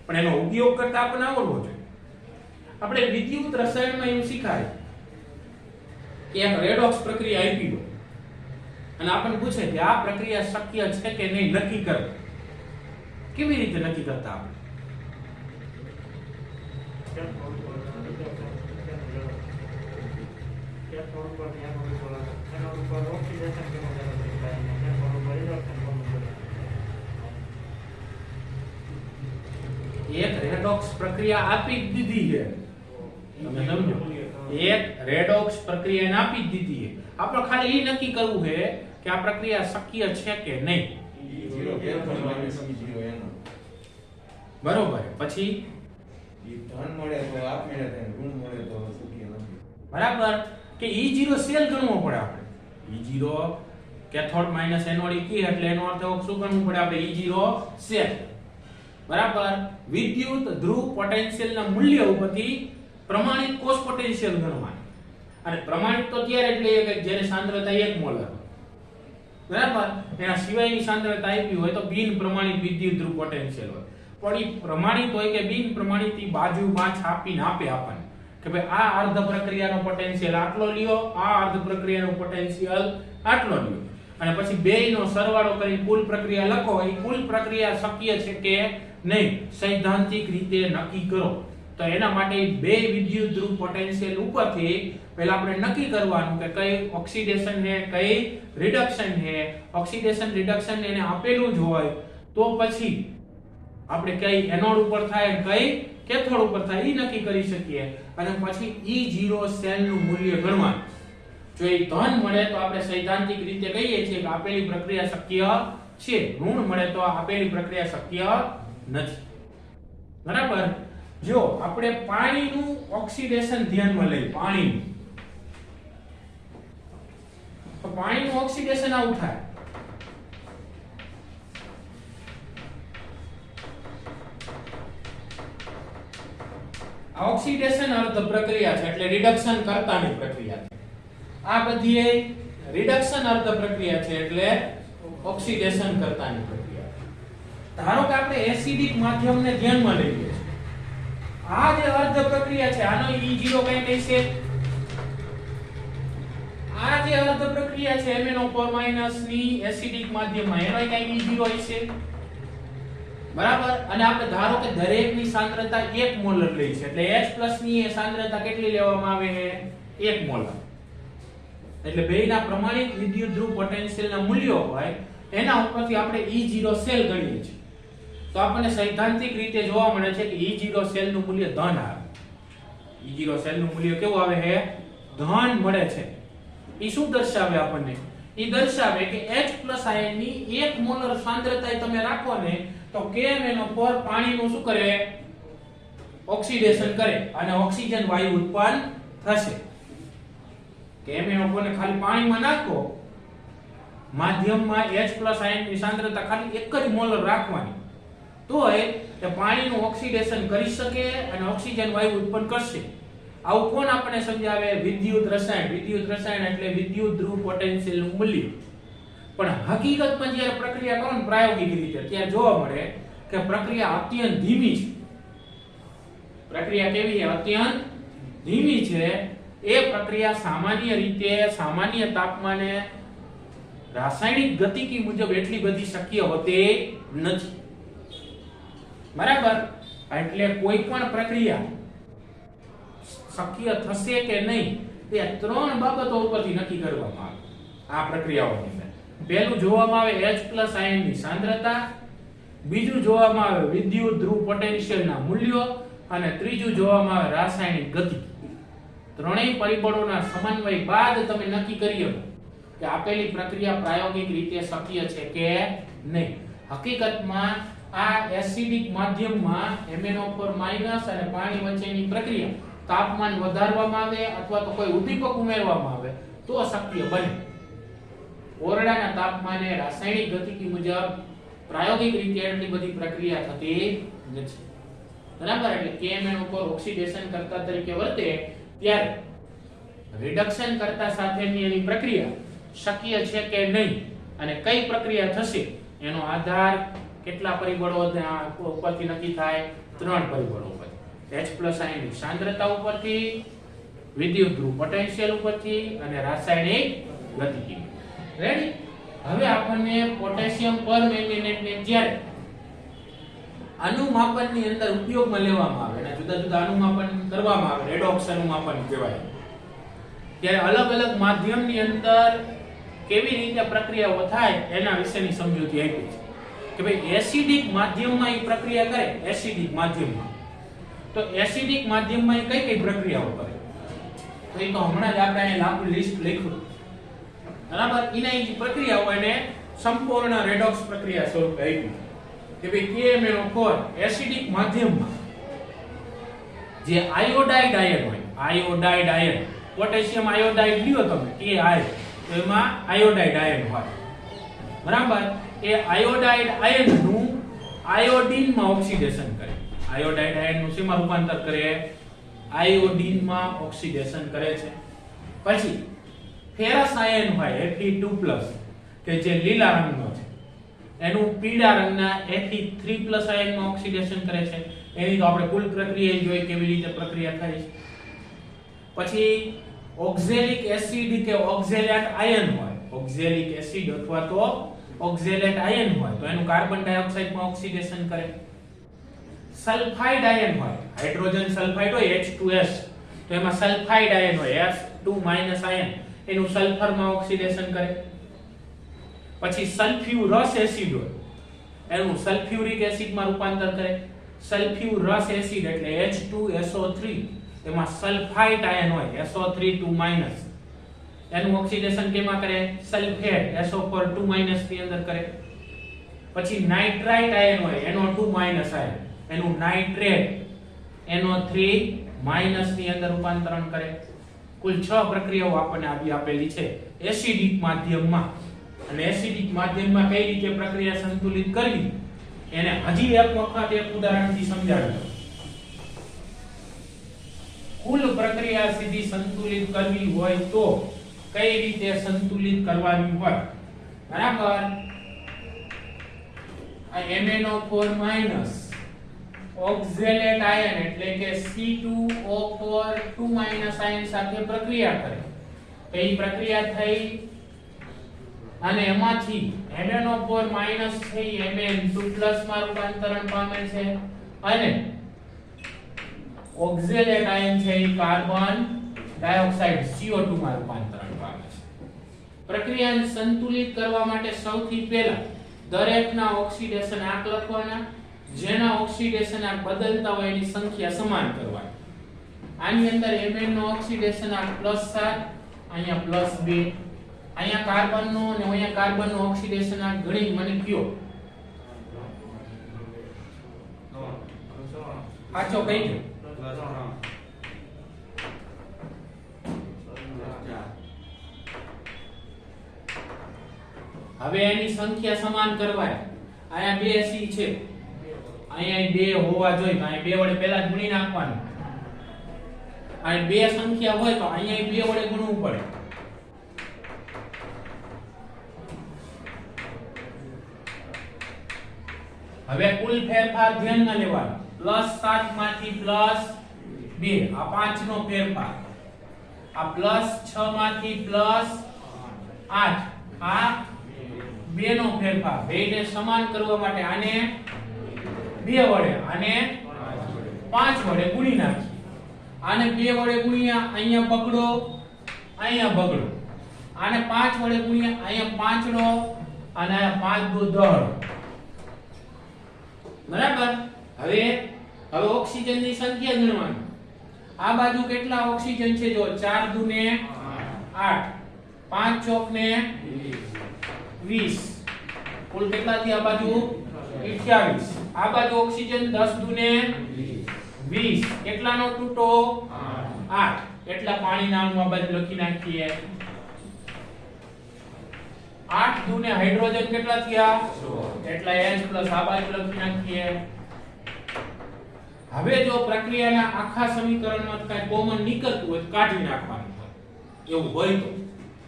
પણ એનો ઉપયોગ કરતા આપણને આવડવો જોઈએ. આપણે વિદ્યુત રસાયણમાં એવું શીખાય કે એક રેડોક્સ પ્રક્રિયા આપી હોય અને આપણને પૂછે કે આ પ્રક્રિયા શક્ય છે કે નહીં, નક્કી કરો. કેવી રીતે નક્કી કરતા આપણે? એક રેડોક્સ પ્રક્રિયા આપી દીધી છે, તમે સમજો, એક રેડોક્સ પ્રક્રિયાને આપી દીધી છે. આપણે ખાલી એ નક્કી કરવું છે કે આ પ્રક્રિયા શક્ય છે કે નહીં. બરોબર. પછી ધન મળે તો આપમેળે થાય, ઋણ મળે તો શક્ય નથી. બરાબર કે E0 સેલ ગણવો પડે આપણે. E0 કેથોડ માઈનસ એનોડ કી એટલે એનો અર્થ શું ગણવું પડે આપણે? E0 cell. બરાબર. વિદ્યુત ધ્રુવ પોટેન્શિયલના મૂલ્ય ઉપરથી પ્રમાણિત કોષ પોટેન્શિયલ ગણવાનું. અને પ્રમાણિત તો ત્યારે એટલે કે જ્યારે સાંદ્રતા 1 મોલ હોય. બરાબર. એના સિવાયની સાંદ્રતા આપી હોય તો બિન પ્રમાણિત વિદ્યુત ધ્રુવ પોટેન્શિયલ હોય. પણ ઈ પ્રમાણિત હોય કે બિન પ્રમાણિત ઈ બાજુમાં છાપીને આપે આપણને કે ભાઈ આ અર્ધ પ્રક્રિયાનો પોટેન્શિયલ આટલો લ્યો, આ અર્ધ પ્રક્રિયાનો પોટેન્શિયલ આટલો લ્યો, અને પછી બેયનો સરવાળો કરી કુલ પ્રક્રિયા લખો. એ કુલ પ્રક્રિયા શક્ય છે કે નહીં સૈદ્ધાંતિક રીતે નક્કી કરો. તો એના માટે બે વિદ્યુત ધ્રુવ પોટેન્શિયલ ઉપરથી પહેલા આપણે નક્કી કરવાનું કે કઈ ઓક્સિડેશન છે, કઈ રિડક્શન છે. ઓક્સિડેશન રિડક્શન એને આપેલું જ હોય તો પછી આપણે કઈ એનોડ ઉપર થાય અને કઈ કેથોડ ઉપર થાય એ નક્કી કરી શકીએ. અને પછી E0 સેલનું મૂલ્ય ગણવાનું. જો એ ધન મળે તો આપણે સૈદ્ધાંતિક રીતે કહીએ છીએ કે આપેલી પ્રક્રિયા શક્ય છે, ઋણ મળે તો આપેલી પ્રક્રિયા શક્ય નથી. બરાબર. જો આપણે પાણીનું ઓક્સિડેશન ધ્યાનમાં લઈએ, પાણીનું, તો પાણીનું ઓક્સિડેશન આવું થાય. આ ઓક્સિડેશન અર્ધ પ્રક્રિયા છે એટલે રિડક્શન કરતાની પ્રક્રિયા છે. આ બધી એ રિડક્શન અર્ધ પ્રક્રિયા છે એટલે ઓક્સિડેશન કરતાની પ્રક્રિયા. ધારો કે આપણે એસિડિક માધ્યમને ધ્યાનમાં લઈએ છીએ. આ જે અર્ધ પ્રક્રિયા છે આનો E0 કઈ કહેશે? આ જે અર્ધ પ્રક્રિયા છે MnO4- ની એસિડિક માધ્યમમાં એનો કઈ E0 હશે. બરાબર. અને આપણે ધારો કે દરેકની સાંદ્રતા 1 મોલર લઈ છે એટલે H+ ની એ સાંદ્રતા કેટલી લેવામાં આવે છે? 1 મોલર. એટલે બેયના પ્રમાણિત વિદ્યુત ધ્રુવ પોટેન્શિયલના મૂલ્યો હોય એના ઉપરથી આપણે E0 સેલ ગણીએ છીએ. તો આપણને સૈદ્ધાંતિક રીતે જોવા મળે છે કે E0 સેલનું મૂલ્ય ધન આવે. E0 સેલનું મૂલ્ય કેવું આવે છે? ધન મળે છે. એ શું દર્શાવે આપણને? એ દર્શાવે કે H+ આયનની 1 મોલર સાંદ્રતા તમે રાખો ને તો KMnO4 પાણીનું શું કરે? ઓક્સિડેશન કરે અને ઓક્સિજન વાયુ ઉત્પન્ન થશે. KMnO4 ને ખાલી પાણીમાં નાખો, માધ્યમમાં H+ આયનની સાંદ્રતા ખાલી 1 જ મોલર રાખવાની, તોય તે પાણીનું ઓક્સિડેશન કરી શકે અને ઓક્સિજન વાયુ ઉત્પન્ન કરશે. આવું કોણ આપણને સમજાવે? વિદ્યુત રસાયણ. વિદ્યુત રસાયણ એટલે વિદ્યુત ધ્રુવ પોટેન્શિયલનું મૂલ્ય. પણ હકીકતમાં જ્યારે પ્રક્રિયા કરો ને પ્રાયોગિક રીતે ત્યારે જોવા મળે કે પ્રક્રિયા અત્યંત ધીમી છે. પ્રક્રિયા કેવી છે? અત્યંત ધીમી છે. એ પ્રક્રિયા સામાન્ય રીતે સામાન્ય તાપમાને રાસાયણિક ગતિકી મુજબ એટલી બધી શક્ય હોતી નથી. બરાબર. એટલે કોઈ પણ પ્રક્રિયા શક્ય થશે કે નહીં તે આ ત્રણ બાબતો ઉપરથી નક્કી કરવામાં આવે આ પ્રક્રિયાઓની અંદર. પહેલું જોવામાં આવે H+ આયનની સાંદ્રતા, બીજું જોવામાં આવે વિદ્યુત ધ્રુવ પોટેન્શિયલના મૂલ્યો અને ત્રીજું જોવામાં આવે રાસાયણિક ગતિ. ત્રણેય પરિબળોના સમન્વય બાદ તમે નક્કી કરી શકો કે આપેલી પ્રક્રિયા પ્રાયોગિક રીતે શક્ય છે કે નહીં. હકીકતમાં આ એસિડિક માધ્યમમાં MnO4- અને પાણી વચ્ચેની પ્રક્રિયા તાપમાન વધારવામાં આવે અથવા તો કોઈ ઉદ્દીપક ઉમેરવામાં આવે તો શક્ય બને. ઓરડાના તાપમાને રાસાયણિક ગતિકી મુજબ પ્રાયોગિક રીતે એટલી બધી પ્રક્રિયા થતી નથી. બરાબર. એટલે KMnO4 ઓક્સિડેશન કરતા તરીકે વર્તે ત્યારે રિડક્શન કરતા સાથેની એની પ્રક્રિયા શક્ય છે કે નહીં અને કઈ પ્રક્રિયા થશે એનો આધાર કેટલા પરિબળો ઉપરથી નક્કી થાય? ત્રણ પરિબળો ઉપર. H+ આયનની સાંદ્રતા ઉપરથી, વિદ્યુત ધ્રુવ પોટેન્શિયલ ઉપરથી અને રાસાયણિક ગતિકી. રેડી? હવે આપણને પોટેશિયમ પરમેંગેનેટને જ્યારે અનુમાપનની અંદર ઉપયોગમાં લેવામાં આવે અને જુદા જુદા અનુમાપન કરવામાં આવે, રેડોક્સ અનુમાપન કહેવાય, ત્યારે અલગ અલગ માધ્યમની અંદર કેવી રીતે પ્રક્રિયાઓ થાય એના વિશેની સમજૂતી આપી છે કે ભાઈ એસિડિક માધ્યમમાં એ પ્રક્રિયા કરે. એસિડિક માધ્યમમાં તો એસિડિક માધ્યમમાં કઈ કઈ પ્રક્રિયાઓ કરે તો એ તો હમણાં જ આપણે અહીં લાંબુ લિસ્ટ લખ્યું. બરાબર. એની જે પ્રક્રિયાઓ એને સંપૂર્ણ રેડોક્સ પ્રક્રિયા સ્વરૂપે આપી કે ભાઈ KMnO4 એસિડિક માધ્યમમાં જે આયોડાઇડ આયન હોય, આયોડાઇડ આયન, પોટેશિયમ આયોડાઇડ લ્યો તમે KI, તો એમાં આયોડાઇડ આયન હોય. બરાબર. એ આયોડાઇડ આયનનું આયોડીનમાં ઓક્સિડેશન કરે. આયોડાઇડ આયનનું શેમાં રૂપાંતર કરે? આયોડીનમાં ઓક્સિડેશન કરે છે. પછી ફેરસ આયન હોય Fe2+ કે જે લીલા રંગનો છે, એનું પીળા રંગના Fe3+ આયનમાં ઓક્સિડેશન કરે છે. એની તો આપણે કુલ પ્રક્રિયા જોઈ કેવી રીતે પ્રક્રિયા થાય છે. પછી ઓક્ઝેલિક એસિડ કે ઓક્ઝેલેટ આયન હોય, ઓક્ઝેલિક એસિડ અથવા તો ઓક્ઝેલેટ આયન હોય તો એનું કાર્બન ડાયોક્સાઇડમાં ઓક્સિડેશન કરે. સલ્ફાઇડ આયન હોય, હાઇડ્રોજન સલ્ફાઇડ હોય H2S, તો એમાં સલ્ફાઇડ આયન હોય F2- આયન, એનું સલ્ફરમાં ઓક્સિડેશન કરે. પછી સલ્ફ્યુરસ એસિડ હોય, એનું સલ્ફ્યુરિક એસિડમાં રૂપાંતર કરે. સલ્ફ્યુરસ એસિડ એટલે H2SO3, એમાં સલ્ફાઇટ આયન હોય SO3 એનું ઓક્સિડેશન કેમાં કરે? સલ્ફેટ SO4 ની અંદર કરે. પછી નાઇટ્રાઇટ આયન હોય NO2- આયન, એનું નાઇટ્રેટ NO3- ની અંદર રૂપાંતરણ કરે. કુલ 6 પ્રક્રિયાઓ આપણને આપેલી છે એસિડિક માધ્યમમાં. અને એસિડિક માધ્યમમાં કઈ રીતે પ્રક્રિયા સંતુલિત કરવી એને હજી એક વખત એક ઉદાહરણથી સમજાવ્યું. કુલ પ્રક્રિયા સીધી સંતુલિત કરવી હોય તો કઈ રીતે સંતુલિત કરવાની હોય? બરાબર. આ MnO4- ઓક્ઝેલેટ આયન એટલે કે C2O4 આયન સાથે પ્રક્રિયા કરે. કઈ પ્રક્રિયા થઈ અને એમાંથી MnO4- થઈ Mn2+ માં રૂપાંતરણ પામે છે અને ઓક્ઝેલેટ આયન છે એ કાર્બન ડાયોક્સાઇડ CO2 માં રૂપાંતરણ પામે છે. પ્રક્રિયાને સંતુલિત કરવા માટે સૌથી પહેલા દરેકના ઓક્સિડેશન આંક લખવાના, જેના ઓક્સિડેશન આંક બદલતા હોય એની સંખ્યા સમાન કરવાની. આની અંદર Mn નો ઓક્સિડેશન આંક +7, અહીંયા +2, અહીંયા કાર્બન નો અને અહીંયા કાર્બન નો ઓક્સિડેશન આંક ગણી મને કયો? સાચો કઈ ગયો? હવે એની સંખ્યા સમાન કરવાય. અહીંયા 2 C છે, અહીંયા 2 હોવા જોઈએ, તો અહીંયા 2 વડે પહેલા જ ગુણી નાખવાનું. અને 2 સંખ્યા હોય તો અહીંયા 2 વડે ગુણવું પડે. હવે કુલ ફેરફાર ધ્યાનમાં લેવાનો. +7 માંથી +2, આ 5 નો ફેરફાર. આ +6 માંથી +8, આ 2 નો ફેરફાર. બેને સમાન કરવા માટે આને 2 વડે આને 5 વડે ગુણી નાખીએ. આને 2 વડે ગુણ્યા અહીંયા પકડો અહીંયા બગડો. આને 5 વડે ગુણ્યા અહીંયા 5 નો અને અહીંયા 5 દુ 10. બરાબર. હવે ઓક્સિજનની સંખ્યા ગણવાની. આ બાજુ કેટલા ઓક્સિજન છે જો 4 દુ ને 8, 5 ચોક ને 20, કુલ કેટલા થી આ બાજુ 28. આ બાજુ ઓક્સિજન 10 દુ ને 20, કેટલાનો તૂટો 8, એટલા પાણી નામનું આ બાજુ લખી નાખીએ. 8 દુ ને હાઇડ્રોજન કેટલા થયા 16, એટલા H પ્લસ આ બાજુ લખી નાખીએ. હવે જો પ્રક્રિયાના આખા સમીકરણમાં કાઈ કોમન નીકળતું હોય તો કાઢી નાખવાનું એવું હોય તો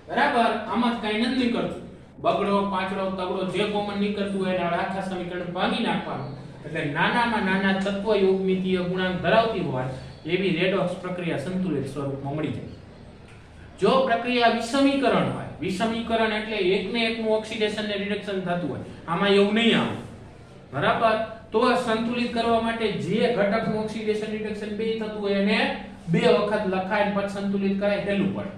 બરાબર. આમાં કાઈ નથી નીકળતું, બગડો પાંચડો તગડો જે કોમન નીકળતું હોય એને આખા સમીકરણ ભાગી નાખવાનું. એટલે નાનામાં નાના તત્વ યુગ્મિતીય ગુણાંક ધરાવતી હોય એવી રેડોક્સ પ્રક્રિયા સંતુલિત સ્વરૂપમાં મળી જાય. જો પ્રક્રિયા વિષમીકરણ હોય, વિષમીકરણ એટલે એકને એકનું ઓક્સિડેશન ને રિડક્શન થતું હોય, આમાં એવું નહીં આવે બરાબર. તો સંતુલિત કરવા માટે જે ઘટકનું ઓક્સિડેશન રિડક્શન બે થતું હોય એને બે વખત લખાય પછી સંતુલિત કરાય હેલું પડે.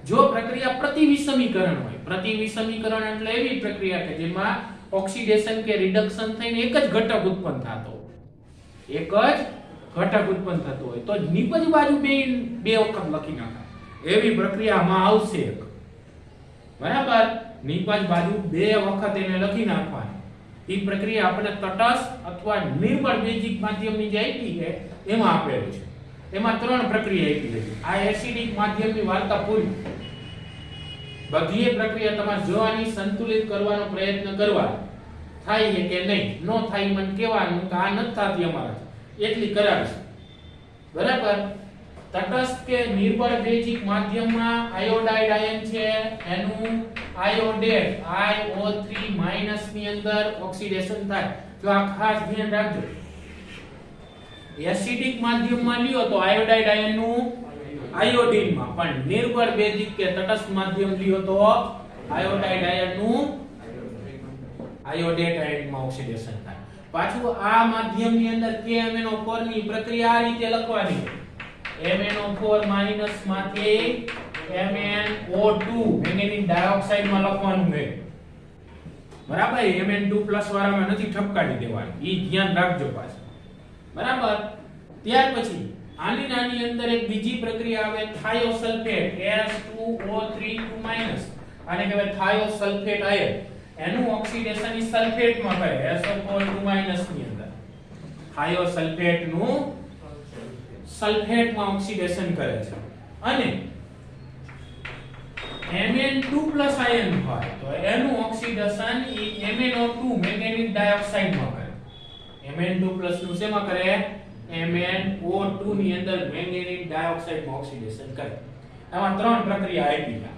જો પ્રક્રિયા પ્રતિવિષમીકરણ હોય, પ્રતિવિષમીકરણ એટલે એવી પ્રક્રિયા કે જેમાં ઓક્સિડેશન કે રિડક્શન થઈને એક જ ઘટક ઉત્પન્ન થતો હોય, એક જ ઘટક ઉત્પન્ન થતો હોય તો નિપજ બાજુ બે વખત લખી નાખાય એવી પ્રક્રિયામાં આવશે બરાબર. નિપજ બાજુ બે વખત એને લખી નાખવાની. ઈ પ્રક્રિયા આપણે તટસ્થ અથવા નિર્બળ બેઝિક માધ્યમની જે આપી છે એમાં આપેલું છે. એમાં ત્રણ પ્રક્રિયા આપી છે. આ એસિડિક માધ્યમની વાર્તા પૂરી. બધી પ્રક્રિયા તમારે જોવાની, સંતુલિત કરવાનો પ્રયત્ન કરવાનો. થાય છે કે નહીં, નો થાય મને કહેવાનું કે આ નથી થતી અમારાથી, એટલી કરાવીશ બરાબર. તટસ્થ કે નિર્બળ બેઝિક માધ્યમમાં આયોડાઇડ આયન છે એનું આયોડેટ IO3 ની અંદર ઓક્સિડેશન થાય. જો આ ખાસ ધ્યાન રાખજો. એસિડિક માધ્યમમાં લ્યો તો આયોડાઇડ આયનનું આયોડીનમાં, પણ નિર્બળ બેઝિક કે તટસ્થ માધ્યમ લ્યો તો આયોડાઇડ આયનનું આયોડેટ આયનમાં ઓક્સિડેશન થાય. પાછું આ માધ્યમની અંદર KMnO4 ની પ્રક્રિયા આ રીતે લખવાની. MnO4 માંથી MnO2 મેંગેનીઝ ડાયોક્સાઇડ માં લખવાનું છે બરાબર. Mn2 વાળામાં નથી ઠપકારી દેવાનું, ઈ ધ્યાન રાખજો પાછું બરાબર. ત્યાર પછી આની અંદર એક બીજી પ્રક્રિયા આવે થાયોસલ્ફેટ S2O3 આને કહેવાય થાયોસલ્ફેટ આયન. એનું ઓક્સિડેશન ઈ સલ્ફેટમાં કરે SO4 ની અંદર. થાયોસલ્ફેટ નું સલ્ફેટમાં ઓક્સિડેશન કરે છે. અને Mn2+ આયન હોય તો એનું ઓક્સિડેશન ઈ MnO2 મેંગેનીઝ ડાયોક્સાઇડ માં કરે. Mn2+ નું શેમાં કરે? MnO2 ની અંદર મેંગેનીઝ ડાયોક્સાઇડ માં ઓક્સિડેશન કરે. આમાં ત્રણ પ્રક્રિયા આપી છે.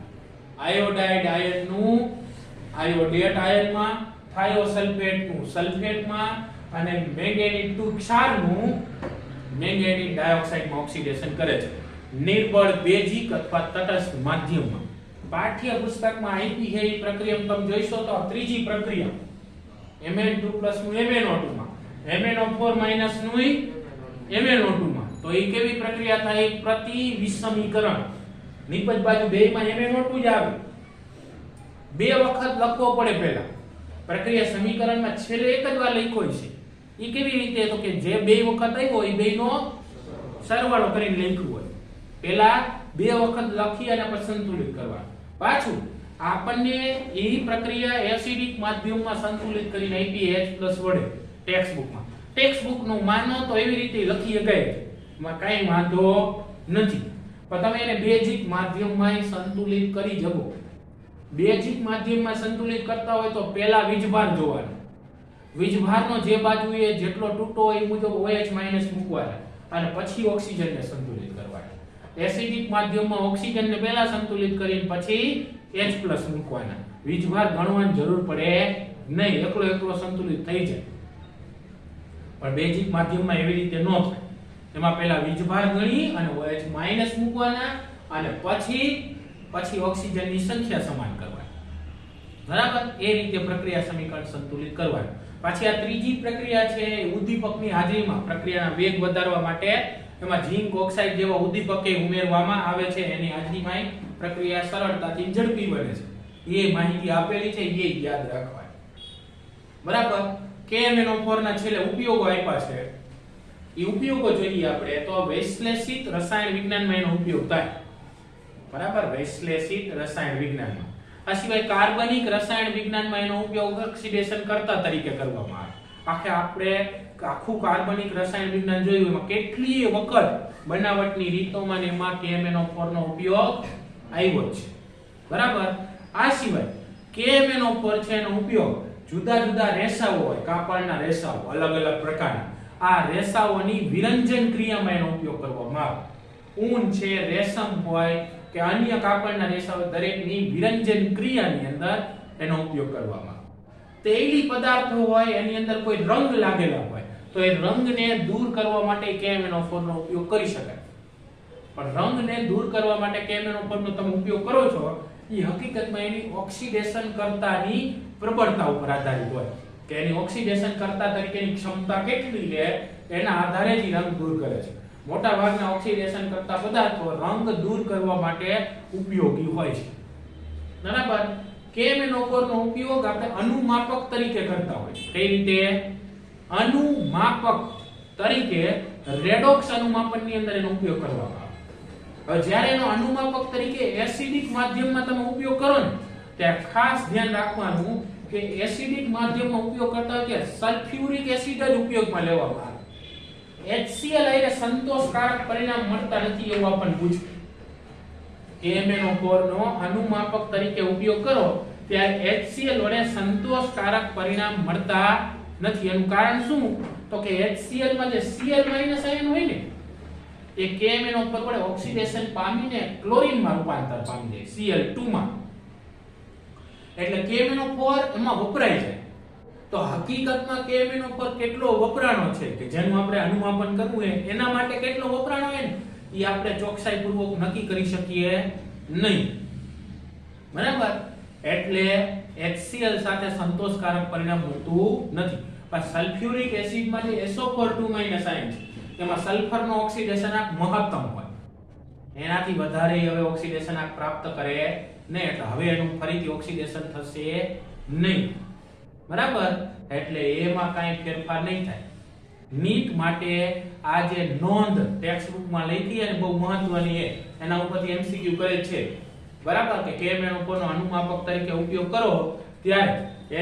આયોડાઇડ આયન નું આયોડેટ આયનમાં, થાયોસલ્ફેટ નું સલ્ફેટમાં અને મેંગેનીઝ 2 ક્ષાર નું મેંગેનીઝ ડાયોક્સાઇડ માં ઓક્સિડેશન કરે છે નિર્બળ બેઝિક અથવા તટસ્થ માધ્યમમાં. પાઠ્ય પુસ્તકમાં આપી છે એ પ્રક્રિયા તમે જોઈશો તો ત્રીજી પ્રક્રિયા Mn2+ નું MnO2 માં, MnO4 નું MnO2 માં. તો એ કેવી પ્રક્રિયા થાય? પ્રતિવિષમીકરણ. નિપજ બાજુ બેયમાં MnO2 જ આવે. બે વખત લખવો પડે પહેલા. પ્રક્રિયા સમીકરણમાં છેલ્લે એક જ વાર લખ્યો છે. ઈ કેવી રીતે? તો કે જે બે વખત આવ્યો એ બેનો સરવાળો કરીને લખ્યું હોય. પહેલા બે વખત લખી અને પછી સંતુલિત કરવાનું. પાછું આપણને એ પ્રક્રિયા એસિડિક માધ્યમમાં સંતુલિત કરીને આપી H+ વડે ટેક્સ્ટબુકમાં. ટેક્સ્ટબુકનું માનો તો એવી રીતે લખી શકાય, એમાં કાંઈ વાંધો નથી. પણ તમે એને બેઝિક માધ્યમમાં સંતુલિત કરી શકો. બેઝિક માધ્યમમાં સંતુલિત કરતા હોય તો પહેલા વીજભાર જોવાનો. વીજભારનો જે બાજુએ જેટલો તૂટો હોય એ મુજબ OH- મૂકવાના અને પછી ઓક્સિજનને સંતુલિત કરવાના. એસિડિક માધ્યમમાં ઓક્સિજનને પહેલા સંતુલિત કરીને પછી H+ મૂકવાના. વીજભાર ગણવાની જરૂર પડે નહીં, એકલો સંતુલિત થઈ જાય. પણ બેઝિક માધ્યમમાં એવી રીતે ન થાય. એમાં પહેલા વીજભાર ગણી અને OH- મૂકવાના અને પછી ઓક્સિજનની સંખ્યા સમાન કરવાની. બરાબર. એ રીતે પ્રક્રિયા સમીકરણ સંતુલિત કરવાનું. પાછી આ ત્રીજી પ્રક્રિયા છે ઉદ્દીપકની હાજરીમાં પ્રક્રિયાના વેગ વધારવા માટે એમાં ઝીંક ઓક્સાઇડ જેવા ઉદ્દીપકે ઉમેરવામાં આવે છે, એની હાજરીમાં પ્રક્રિયા સરળતાથી ઝડપી બને છે. એ માહિતી આપેલી છે, એ યાદ રાખવાની. બરાબર. KMnO4 ના છેલ્લે ઉપયોગો આપ્યા છે. એ ઉપયોગો જોઈએ આપણે તો વૈશ્લેષિત રસાયણ વિજ્ઞાનમાં એનો ઉપયોગ થાય. બરાબર. વૈશ્લેષિત રસાયણ વિજ્ઞાનમાં. આ સિવાય કાર્બનિક રસાયણ વિજ્ઞાનમાં એનો ઉપયોગ ઓક્સિડેશન કર્તા તરીકે કરવામાં આવે. આપણે આખું કાર્બનિક રસાયણ વિજ્ઞાન જોયું, એમાં કેટલીય વખત બનાવટની રીતોમાં ને એમાં KMnO4 નો ઉપયોગ આવ્યો છે. બરાબર. આ સિવાય KMnO4 છે એનો ઉપયોગ જુદા જુદા રેસાઓ હોય, કાપડના રેસાઓ અલગ અલગ પ્રકારના, આ રેસાઓની વિરંજન ક્રિયામાં એનો ઉપયોગ કરવામાં આવે. ઊન છે, રેશમ હોય કે અન્ય કાપડના રેસાઓ, દરેકની વિરંજન ક્રિયાની અંદર એનો ઉપયોગ કરવામાં આવે. તૈલી પદાર્થો હોય એની અંદર કોઈ રંગ લાગેલા હોય તો એ રંગને દૂર કરવા માટે KMnO4 નો ઉપયોગ કરી શકાય. પણ રંગને દૂર કરવા માટે KMnO4 નો તમે ઉપયોગ કરો છો એ હકીકતમાં એની ઓક્સિડેશન કર્તાની પ્રબળતા ઉપર આધારિત હોય કે એની ઓક્સિડેશન કર્તા તરીકેની ક્ષમતા કેટલી છે એના આધારે જ રંગ દૂર કરે છે. મોટા ભાગના ઓક્સિડેશન કરતા પદાર્થો રંગ દૂર કરવા માટે ઉપયોગી હોય છે. બરાબર. KMnO4 નો ઉપયોગ આપણે અનુમાપક તરીકે કરતા હોય. કઈ રીતે? અનુમાપક તરીકે રેડોક્સ અનુમાપનની અંદર એનો ઉપયોગ કરવામાં આવે. હવે જ્યારે એનો અનુમાપક તરીકે એસિડિક માધ્યમમાં તમે ઉપયોગ કરો ને ત્યારે ખાસ ધ્યાન રાખવાનું કે એસિડિક માધ્યમમાં ઉપયોગ કરતા હોય ત્યારે સલ્ફ્યુરિક એસિડ જ ઉપયોગમાં લેવામાં આવે. HCl આયરે સંતોષકારક પરિણામ મળતા નથી એવું આપણને પૂછે. KMnO4 નો અનુમાપક તરીકે ઉપયોગ કરો ત્યારે HCl વડે સંતોષકારક પરિણામ મળતા નથી. એનું કારણ શું? તો કે HCl માં જે Cl- આયન હોય ને એ KMnO4 વડે ઓક્સિડેશન પામીને ક્લોરીન માં રૂપાંતર પામી જાય Cl2 માં. એટલે KMnO4 એમાં વપરાય છે. તો હકીકતમાં KMnO4 કેટલો વપરાણો છે કે જેનું આપણે અનુમાપન કરવું છે એના માટે કેટલો વપરાણો છે ને એ આપણે ચોકસાઈપૂર્વક નક્કી કરી શકીએ નહીં. બરાબર. એટલે HCl સાથે સંતોષકારક પરિણામ મળતું નથી. પણ સલ્ફ્યુરિક એસિડમાં જે SO4 આયન છે એમાં સલ્ફરનો ઓક્સિડેશનાંક મહત્તમ હોય. એનાથી વધારે હવે ઓક્સિડેશનાંક પ્રાપ્ત કરે નહીં. એટલે હવે એનું ફરીથી ઓક્સિડેશન થશે નહીં. બરાબર. એટલે એમાં કાંઈ ફેરફાર નહીં થાય. નીટ માટે આ જે નોંધ ટેક્સ્ટ બુકમાં લખી અને બહુ મહત્વની છે એના ઉપરથી MCQ કરે છે. બરાબર. કે KMnO4 નો અનુમાપક તરીકે ઉપયોગ કરો ત્યારે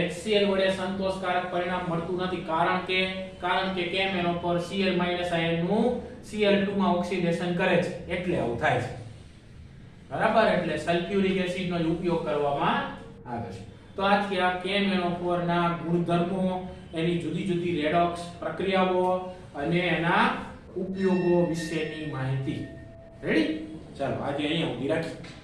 HCl વડે સંતોષકારક પરિણામ મળતું નથી. કારણ કે KMnO4 Cl- આયનનું Cl2 માં ઓક્સિડેશન કરે છે એટલે આવું થાય છે. બરાબર. એટલે સલ્ફ્યુરિક એસિડનો ઉપયોગ કરવામાં આવે છે. તો આથી આ KMnO4 ના ગુણધર્મો, એની જુદી જુદી રેડોક્સ પ્રક્રિયાઓ અને એના ઉપયોગો વિશેની માહિતી. રેડી? ચાલો આજે અહીંયા સુધી રાખીએ.